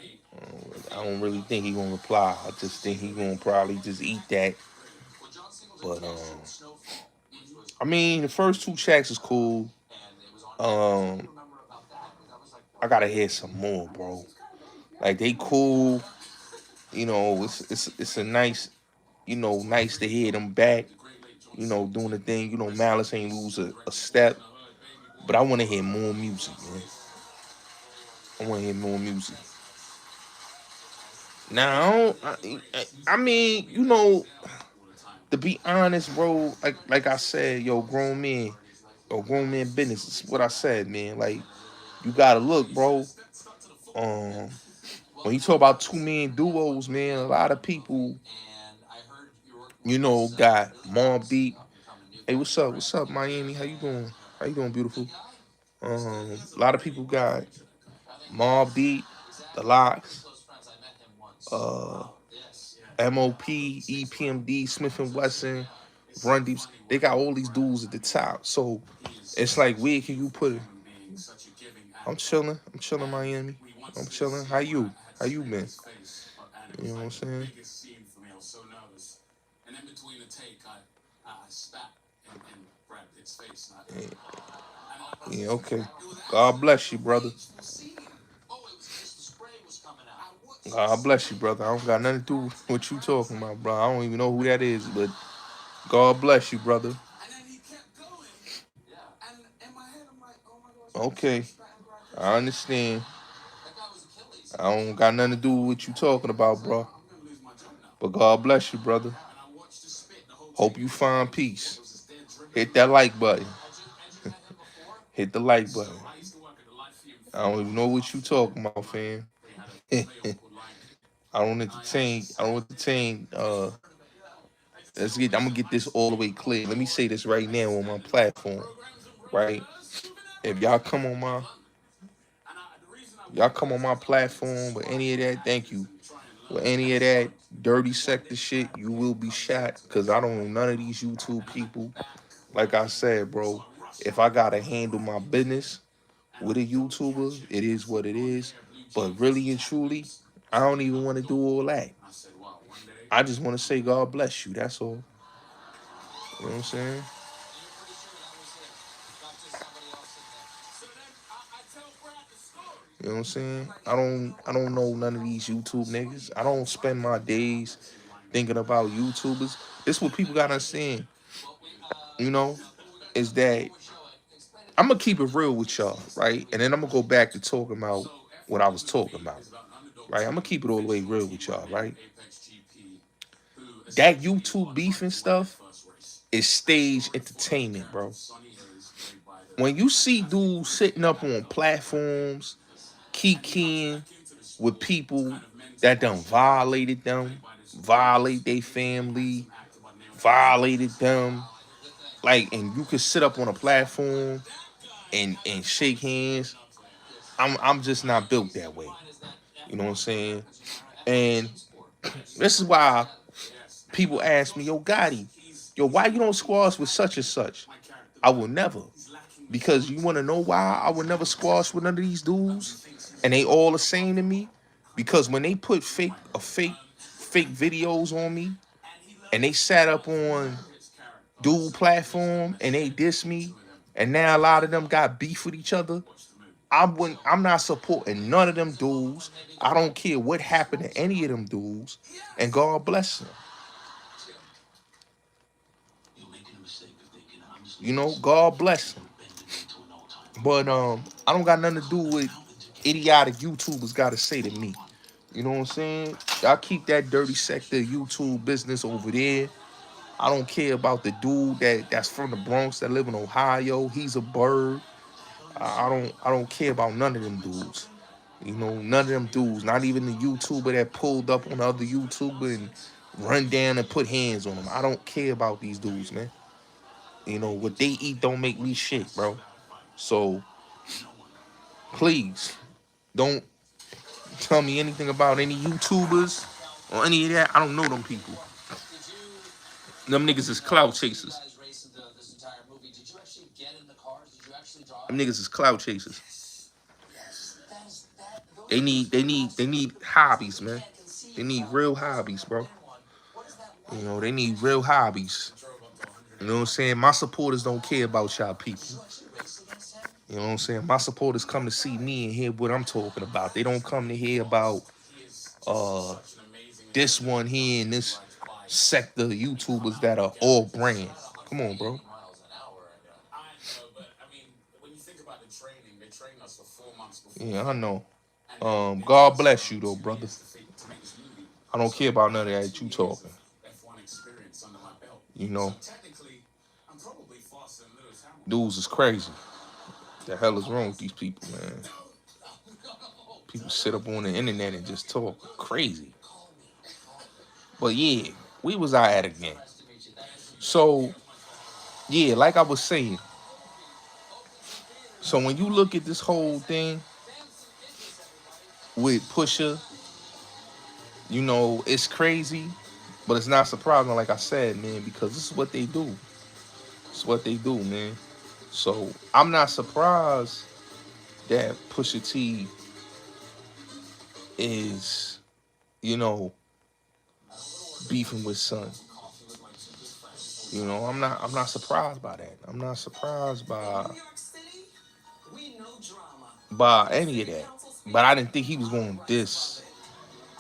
I don't really think he gonna reply. I just think he gonna probably just eat that. But I mean, the first two tracks is cool. Um, I gotta hear some more, bro. Like they cool. It's a nice, nice to hear them back. Doing the thing. Malice ain't lose a step. But I want to hear more music, man. I want to hear more music. Now, I mean, to be honest, bro, like I said, grown man business is what I said, man. Like, you gotta look, bro. Um, when you talk about two-man duos, man, a lot of people, got Mobb Deep. Hey, what's up? What's up, Miami? How you doing? How you doing, beautiful? A lot of people got Mobb Deep, The Locks, uh, MOP, EPMD, Smith and Wesson, Run Deeps. They got all these dudes at the top. So it's like, where can you put it? I'm chilling. I'm chilling, Miami. I'm chilling. How you? How you been? You know what I'm saying? Yeah, yeah, okay. God bless you, brother. God bless you, brother. I don't got nothing to do with what you talking about, bro. I don't even know who that is, but God bless you, brother. Okay, I understand. I don't got nothing to do with what you talking about, bro. But God bless you, brother. Hope you find peace. Hit that like button. Hit the like button. I don't even know what you talking about, fam. I don't entertain. I don't entertain. I'm gonna get this all the way clear. Let me say this right now on my platform, right? If y'all come on my platform with any of that, thank you. With any of that dirty sector shit, you will be shot. Cause I don't know none of these YouTube people. Like I said, bro, if I gotta handle my business with a YouTuber, it is what it is. But really and truly, I don't even want to do all that. I just want to say God bless you. That's all. You know what I'm saying? You know what I'm saying? I don't know none of these YouTube niggas. I don't spend my days thinking about YouTubers. This what people gotta understand, you know, is that I'm gonna keep it real with y'all, right? And then I'm gonna go back to talking about what I was talking about. Right? I'm gonna keep it all the way real with y'all, right? That YouTube beef and stuff is stage entertainment, bro. When you see dudes sitting up on platforms, kikiing with people that done violated them, violate their family, violated them, like, and you could sit up on a platform and shake hands. I'm just not built that way. You know what I'm saying? And this is why people ask me, yo, Gotti, yo, why you don't squash with such and such? I will never. Because you want to know why I would never squash with none of these dudes? And they all the same to me? Because when they put fake videos on me and they sat up on dude platform and they diss me, and now a lot of them got beef with each other, I'm not supporting none of them dudes. I don't care what happened to any of them dudes. And God bless them. You know, God bless them. But I don't got nothing to do with idiotic YouTubers gotta say to me. You know what I'm saying? Y'all keep that dirty sector YouTube business over there. I don't care about the dude that's from the Bronx that live in Ohio. He's a bird. I don't care about none of them dudes. You know, none of them dudes. Not even the YouTuber that pulled up on the other YouTuber and run down and put hands on them. I don't care about these dudes, man. You know, what they eat don't make me shit, bro. So please don't tell me anything about any YouTubers or any of that. I don't know them people. Them niggas is clout chasers. Them niggas is clout chasers. They need hobbies, man. They need real hobbies, bro. You know, they need real hobbies. You know what I'm saying? My supporters don't care about y'all people. You know what I'm saying? My supporters come to see me and hear what I'm talking about. They don't come to hear about uh this one here and this sector of YouTubers that are all brand. Come on, bro. Yeah, I know. God bless you though, brother. I don't care about none of that you talking. You know, dudes is crazy. The hell is wrong with these people, man? People sit up on the internet and just talk crazy. But yeah, we was out at it again. So yeah, like I was saying. So when you look at this whole thing with Pusha, you know, it's crazy, but it's not surprising, like I said, man, because this is what they do. It's what they do, man. So I'm not surprised that Pusha T is, you know, beefing with Son. You know, I'm not surprised by that. I'm not surprised by any of that. But I didn't think he was going to diss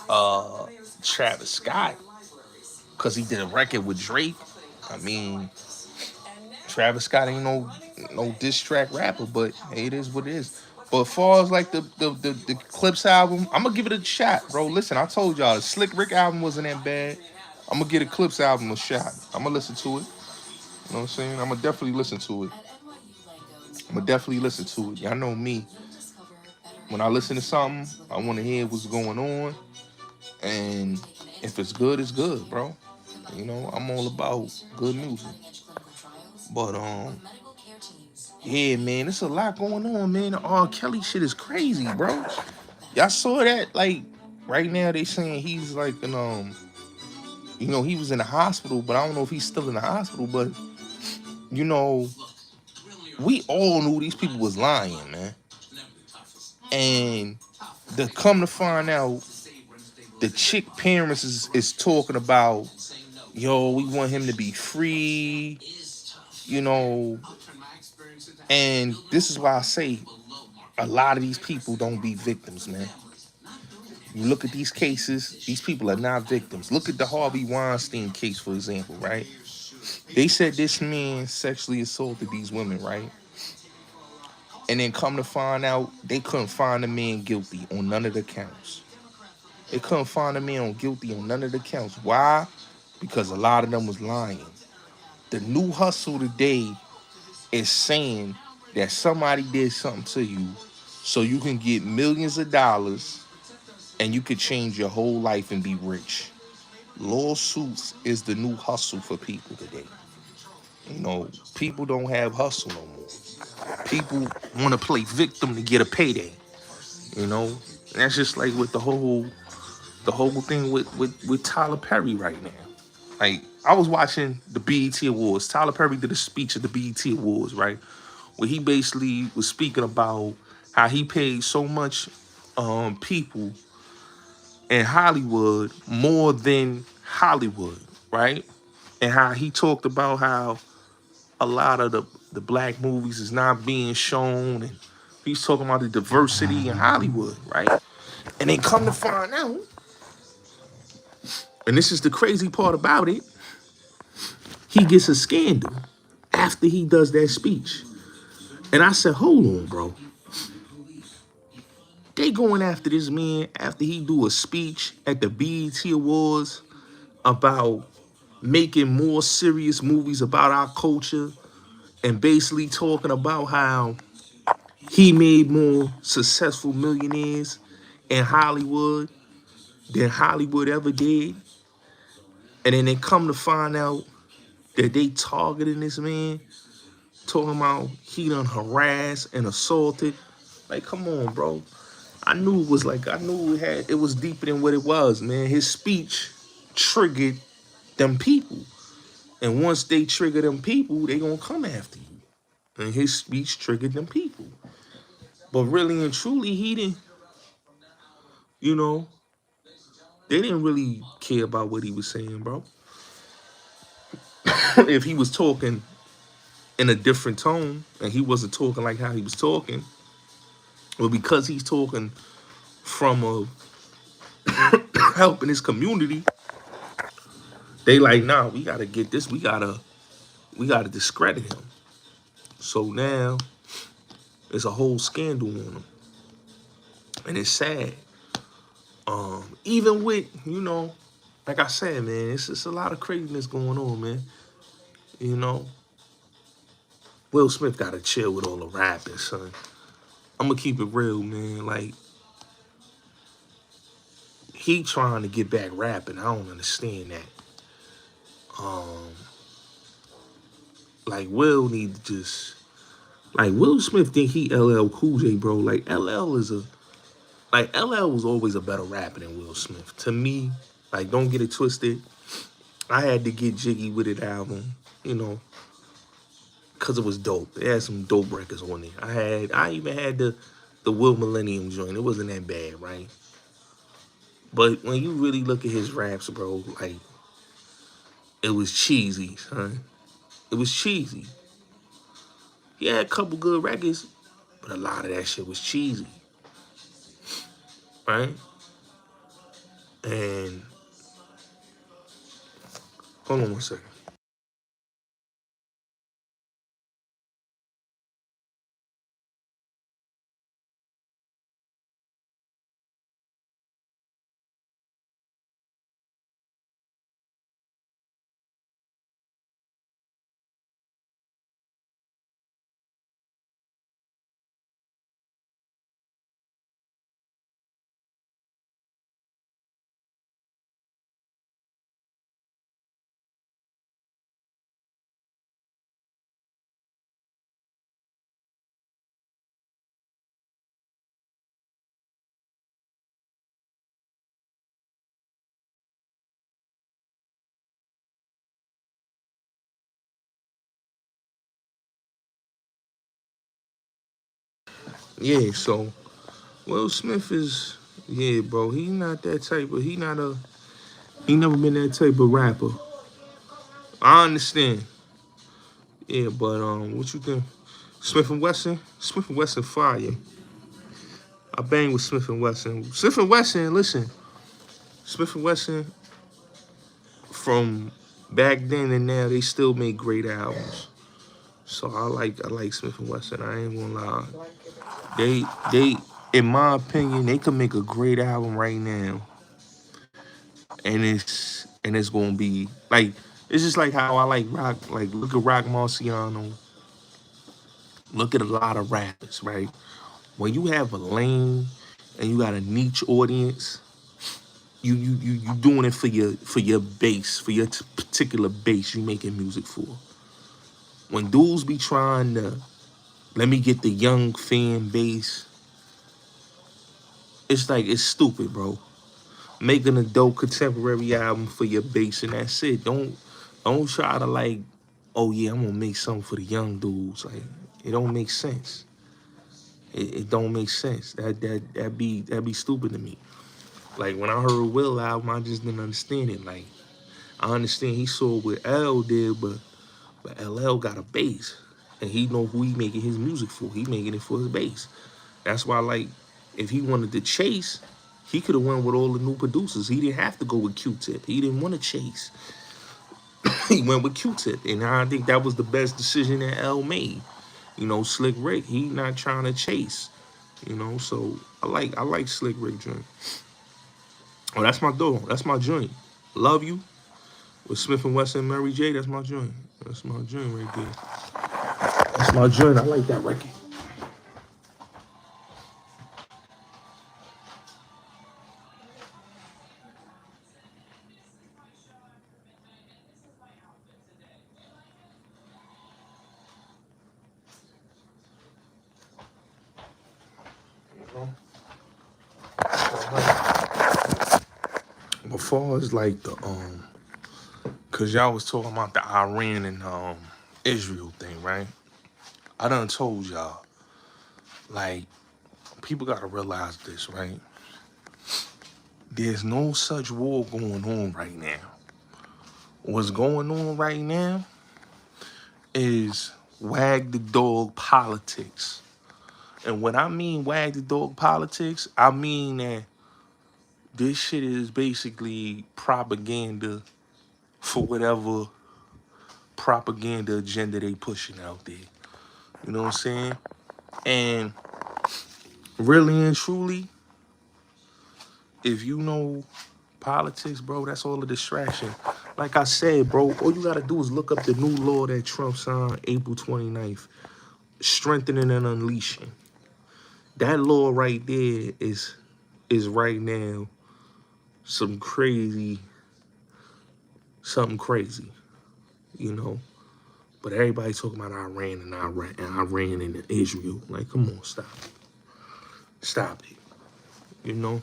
uh Travis Scott because he did a record with Drake. I mean, Travis Scott ain't no diss track rapper, but hey, it is what it is. But as far as like the Clipse album, I'm gonna give it a shot, bro. Listen, I told y'all the Slick Rick album wasn't that bad. I'm gonna get a Clipse album a shot. I'm gonna listen to it. You know what I'm saying? I'm gonna definitely listen to it. I'm gonna definitely listen to it. Y'all know me. When I listen to something, I want to hear what's going on, and if it's good, it's good, bro. You know, I'm all about good music. But yeah, man, there's a lot going on, man. The R. Kelly shit is crazy, bro. Y'all saw that? Like, right now they saying he's like you know, he was in the hospital, but I don't know if he's still in the hospital. But you know, we all knew these people was lying, man. And to come to find out, the chick parents is talking about, yo, we want him to be free, you know. And this is why I say a lot of these people don't be victims, man. You look at these cases, these people are not victims. Look at the Harvey Weinstein case, for example, right? They said this man sexually assaulted these women, right? And then come to find out, they couldn't find the man guilty on none of the counts. They couldn't find the man guilty on none of the counts. Why? because a lot of them was lying. The new hustle today is saying that somebody did something to you so you can get millions of dollars and you could change your whole life and be rich. Lawsuits is the new hustle for people today. You know, people don't have hustle no more. People want to play victim to get a payday. You know, and that's just like with the whole thing with Tyler Perry right now. Like I was watching the BET Awards. Tyler Perry did a speech at the BET Awards, right, where he basically was speaking about how he paid so much people in Hollywood more than Hollywood, right? And how he talked about how a lot of the black movies is not being shown, and he's talking about the diversity in Hollywood, right? And then come to find out, and this is the crazy part about it, he gets a scandal after he does that speech. And I said, hold on, bro. They going after this man after he do a speech at the BET Awards about making more serious movies about our culture and basically talking about how he made more successful millionaires in Hollywood than Hollywood ever did. And then they come to find out that they targeting this man, talking about he done harassed and assaulted. Like, come on, bro. I knew it was deeper than what it was, man. His speech triggered them people. And once they trigger them people, they gonna come after you. And his speech triggered them people. But really and truly, he didn't, you know, they didn't really care about what he was saying, bro. If he was talking in a different tone and he wasn't talking like how he was talking, well, because he's talking from a helping his community, they like, nah, we gotta get this, we gotta discredit him. So now there's a whole scandal on him. And it's sad. Even with, like I said, man, it's a lot of craziness going on, man. You know, Will Smith gotta chill with all the rapping, son. I'm gonna keep it real, man. Like, he trying to get back rapping. I don't understand that. Um, like Will need to just like Will Smith think he LL Cool J, bro. Like LL was always a better rapper than Will Smith. To me, like don't get it twisted. I had to get Jiggy with it album, you know, cause it was dope. It had some dope records on it. I even had the Will Millennium joint. It wasn't that bad, right? But when you really look at his raps, bro, like it was cheesy, son. It was cheesy. He had a couple good records, but a lot of that shit was cheesy, right? And hold on one second. Yeah, so Will Smith is, yeah, bro. He not that type of. He never been that type of rapper. I understand. Yeah, but what you think? Smith and Wesson. Smith and Wesson fire. I bang with Smith and Wesson. Smith and Wesson. Listen, Smith and Wesson from back then and now, they still make great albums. So I like Smith and Wesson. I ain't gonna lie. They in my opinion, they could make a great album right now, and and it's gonna be like it's just like how I like rock. Like look at Rock Marciano, look at a lot of rappers, right? When you have a lane and you got a niche audience, you doing it for your base, for your particular base you making music for. When dudes be trying to let me get the young fan base, it's like it's stupid, bro. Make an adult contemporary album for your base and that's it. Don't try to like, oh yeah, I'm gonna make something for the young dudes. Like it don't make sense. It don't make sense. That be stupid to me. Like when I heard Will album, I just didn't understand it. Like I understand he saw what L did, but LL got a base, and he know who he making his music for. He making it for his base. That's why, like, if he wanted to chase, he could have went with all the new producers. He didn't have to go with Q-Tip. He didn't want to chase. He went with Q-Tip, and I think that was the best decision that L made. You know, Slick Rick, he not trying to chase. You know, so I like Slick Rick joint. Oh, that's my door. That's my joint. Love You with Smith and Wesson and Mary J. That's my joint. That's my joint right there. That's my joint. I like that record. You know? Before it's like the cause y'all was talking about the Iran and Israel thing, right? I done told y'all, like, people gotta realize this, right? There's no such war going on right now. What's going on right now is wag the dog politics. And when I mean wag the dog politics, I mean that this shit is basically propaganda for whatever propaganda agenda they pushing out there. You know what I'm saying? And really and truly, if you know politics, bro, that's all a distraction. Like I said, bro, all you gotta do is look up the new law that Trump signed April 29th, strengthening and unleashing. That law right there is right now some crazy, something crazy, you know. But everybody talking about Iran and Israel. Like, come on, stop it. Stop it. You know?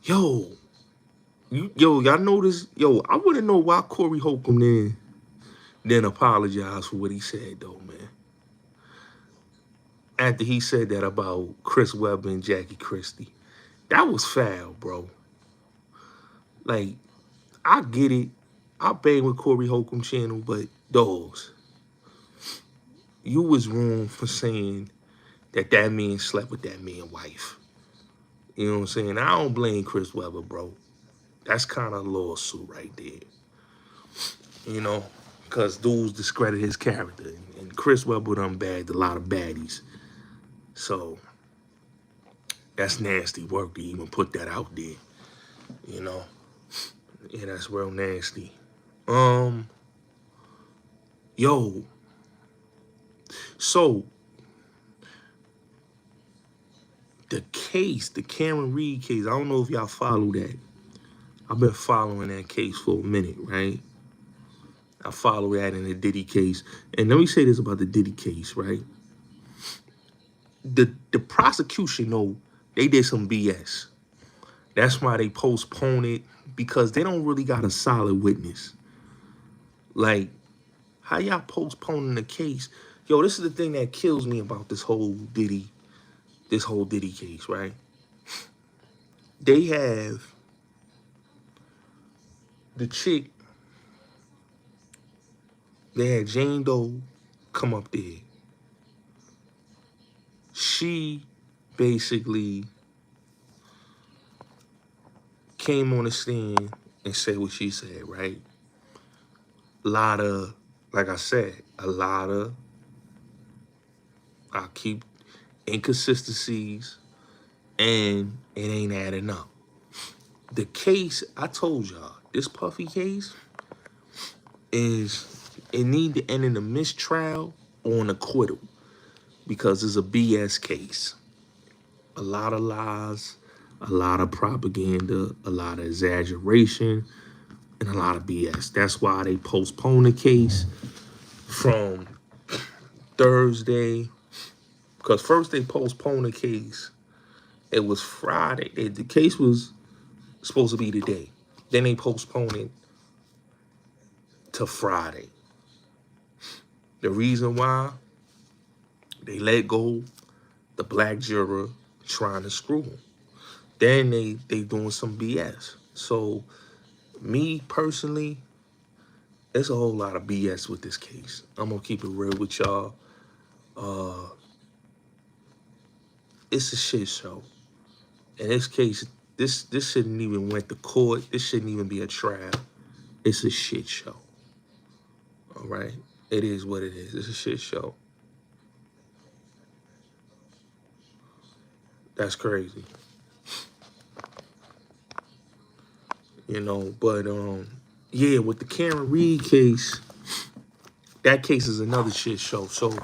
Yo, y'all notice? Yo, I want to know why Corey Holcomb then apologized for what he said, though, man. After he said that about Chris Webber and Jackie Christie. That was foul, bro. Like, I get it. I bang with Corey Holcomb channel, but dogs, you was wrong for saying that man slept with that man's wife. You know what I'm saying? I don't blame Chris Webber, bro. That's kind of a lawsuit right there. You know? Because dudes discredit his character. And Chris Webber done bagged a lot of baddies. So, that's nasty work to even put that out there. You know? Yeah, that's real nasty. Yo. So, the case, the Karen Reed case, I don't know if y'all follow that. I've been following that case for a minute, right? I follow that in the Diddy case. And let me say this about the Diddy case, right? The prosecution, know they did some BS. That's why they postpone it, because they don't really got a solid witness. Like, how y'all postponing the case? Yo, this is the thing that kills me about this whole Diddy case, right? They have the chick, they had Jane Doe come up there. She basically came on the stand and said what she said, right? A lot of, like I said, I keep inconsistencies, and it ain't adding up. The case, I told y'all, this Puffy case it need to end in a mistrial or an acquittal because it's a BS case. A lot of lies, a lot of propaganda, a lot of exaggeration, and a lot of BS. That's why they postponed the case from Thursday. Because first they postponed the case. It was Friday. The case was supposed to be today. Then they postponed it to Friday. The reason why, they let go the black juror trying to screw him. Then they doing some BS. So me personally, there's a whole lot of BS with this case. I'm gonna keep it real with y'all. It's a shit show. In this case, this shouldn't even went to court. This shouldn't even be a trial. It's a shit show. All right, it is what it is. It's a shit show. That's crazy, you know. But yeah, with the Karen Reed case, that case is another shit show. So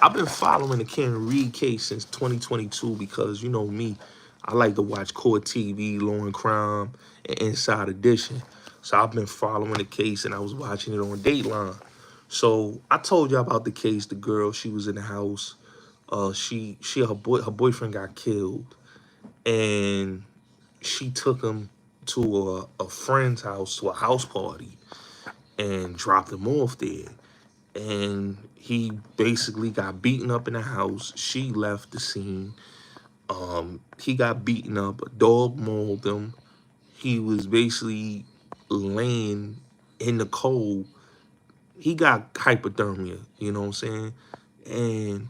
I've been following the Karen Reed case since 2022 because you know me, I like to watch court TV, Law and Crime, and Inside Edition. So I've been following the case and I was watching it on Dateline. So I told you about the case. The girl, she was in the house. Her boyfriend got killed, and she took him to a friend's house, to a house party, and dropped him off there. And he basically got beaten up in the house. She left the scene. He got beaten up. A dog mauled him. He was basically laying in the cold. He got hypothermia, you know what I'm saying? And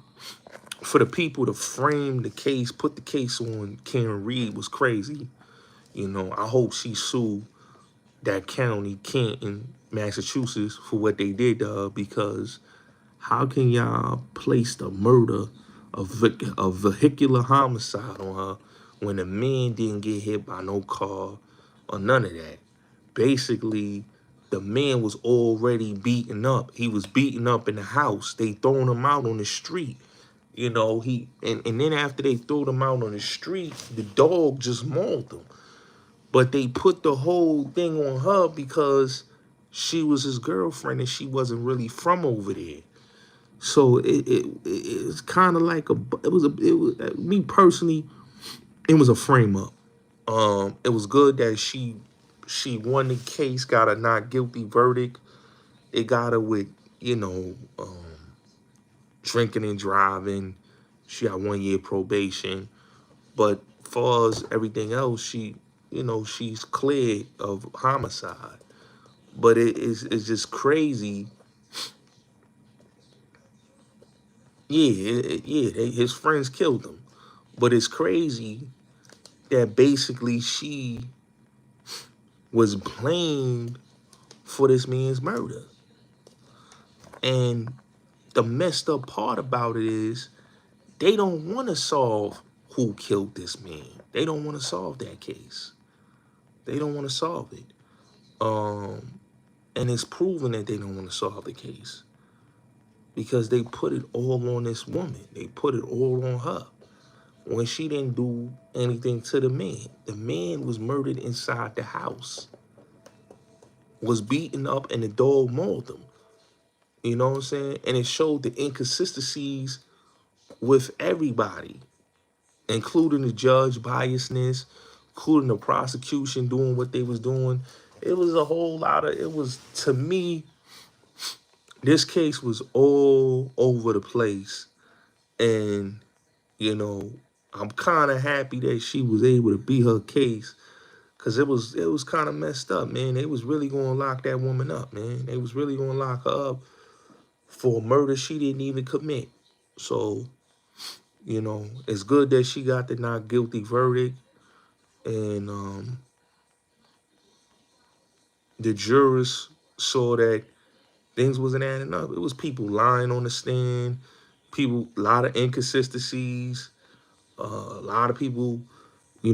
for the people to frame the case, put the case on Karen Reed was crazy. You know, I hope she sued that county, Canton, Massachusetts, for what they did to her, because how can y'all place the murder of vehicular homicide on her when the man didn't get hit by no car or none of that? Basically, the man was already beaten up. He was beaten up in the house. They throwing him out on the street. You know, and then after they threw him out on the street, the dog just mauled him. But they put the whole thing on her because she was his girlfriend and she wasn't really from over there. So it's kind of like me personally, it was a frame up. It was good that she won the case, got a not guilty verdict. It got her with, you know, drinking and driving. She got 1 year probation. But far as everything else, you know, she's cleared of homicide. But it's just crazy. Yeah, his friends killed him. But it's crazy that basically she was blamed for this man's murder. And the messed up part about it is they don't want to solve who killed this man. They don't want to solve that case. They don't want to solve it. And it's proven that they don't want to solve the case because they put it all on this woman. They put it all on her when she didn't do anything to the man. The man was murdered inside the house, was beaten up, and the dog mauled him. You know what I'm saying? And it showed the inconsistencies with everybody, including the judge biasness, including the prosecution doing what they was doing. It was a whole lot of, it was, to me, this case was all over the place. And, you know, I'm kind of happy that she was able to beat her case because it was kind of messed up, man. They was really going to lock that woman up, man. They was really going to lock her up for a murder she didn't even commit. So, you know, it's good that she got the not guilty verdict. And the jurors saw that things wasn't adding up. It was people lying on the stand, a lot of inconsistencies, a lot of people,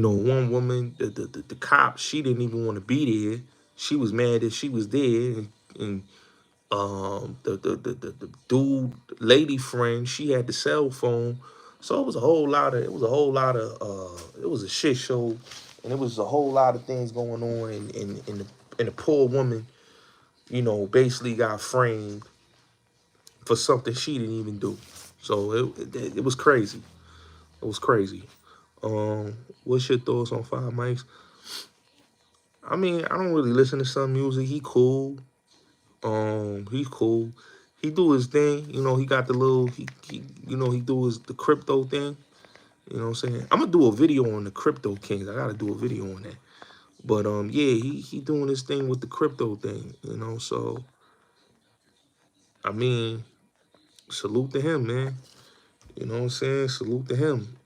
One woman, the cop, she didn't even want to be there. She was mad that she was there, and the dude, lady friend, she had the cell phone. So it was a whole lot of, it was a shit show, and it was a whole lot of things going on, and the poor woman, basically got framed for something she didn't even do. So it was crazy. It was crazy. What's your thoughts on Five Mics? I mean, I don't really listen to some music. He cool. He's cool. He do his thing. He got the little he do the crypto thing. You know what I'm saying? I'm gonna do a video on the crypto kings. I gotta do a video on that. But yeah, he doing his thing with the crypto thing. So I mean, salute to him, man. You know what I'm saying? Salute to him.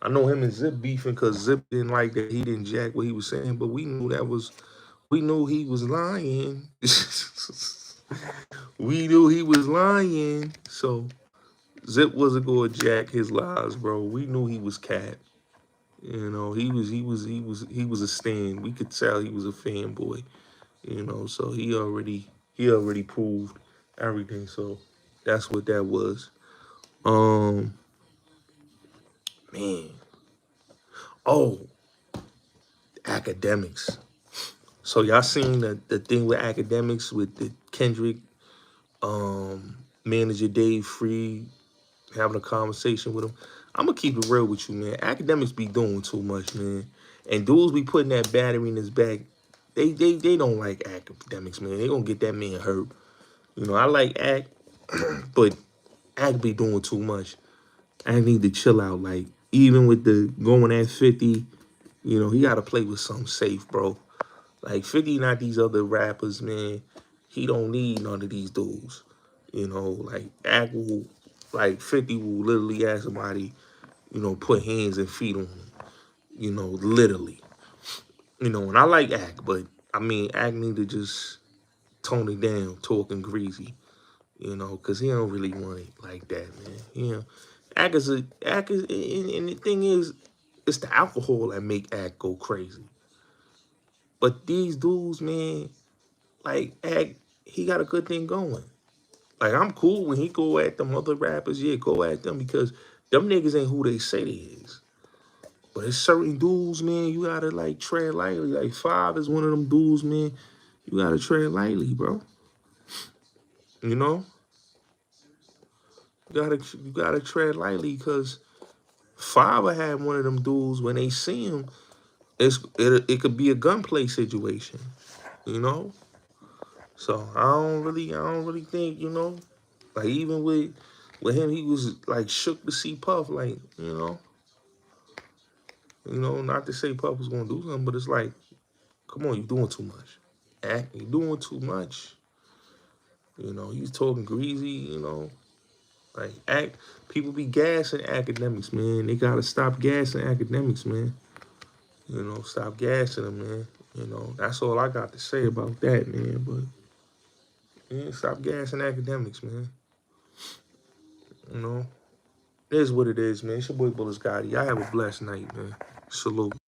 I know him and Zip beefing because Zip didn't like that he didn't jack what he was saying, but we knew he was lying. We knew he was lying. So Zip wasn't going to jack his lies, bro. We knew he was cat. He was a stan. We could tell he was a fanboy. So he already proved everything. So that's what that was. Um, man. Oh, academics. So y'all seen the thing with academics with the Kendrick manager Dave Free having a conversation with him. I'm gonna keep it real with you, man. Academics be doing too much, man. And dudes be putting that battery in his back. They don't like academics, man. They gonna get that man hurt. I like Act, but Act be doing too much. Act need to chill out. Like, even with the going at 50, he gotta play with something safe, bro. Like 50, not these other rappers, man. He don't need none of these dudes. Like Act will, like 50 will literally ask somebody, put hands and feet on him. Literally. And I like Act, but I mean, Act need to just tone it down, talking greasy. Because he don't really want it like that, man. Act is, and the thing is, it's the alcohol that make Act go crazy. But these dudes, man, like Act, he got a good thing going. Like, I'm cool when he go at them other rappers. Yeah, go at them because them niggas ain't who they say they is. But it's certain dudes, man, you gotta like tread lightly. Like Five is one of them dudes, man. You gotta tread lightly, bro. You know, you gotta tread lightly because Five had one of them dudes when they see him, it could be a gunplay situation. You know, so I don't really think like even with him, he was like shook to see Puff, like not to say Puff was gonna do something, but it's like, come on, you doing too much. Act, you doing too much. You talking greasy. Like act. People be gassing academics, man. They gotta stop gassing academics, man. Stop gassing them, man. That's all I got to say about that, man. But yeah, stop gassing academics, man. You know, it is what it is, man. It's your boy Bullis Gotti. Y'all have a blessed night, man. Salute.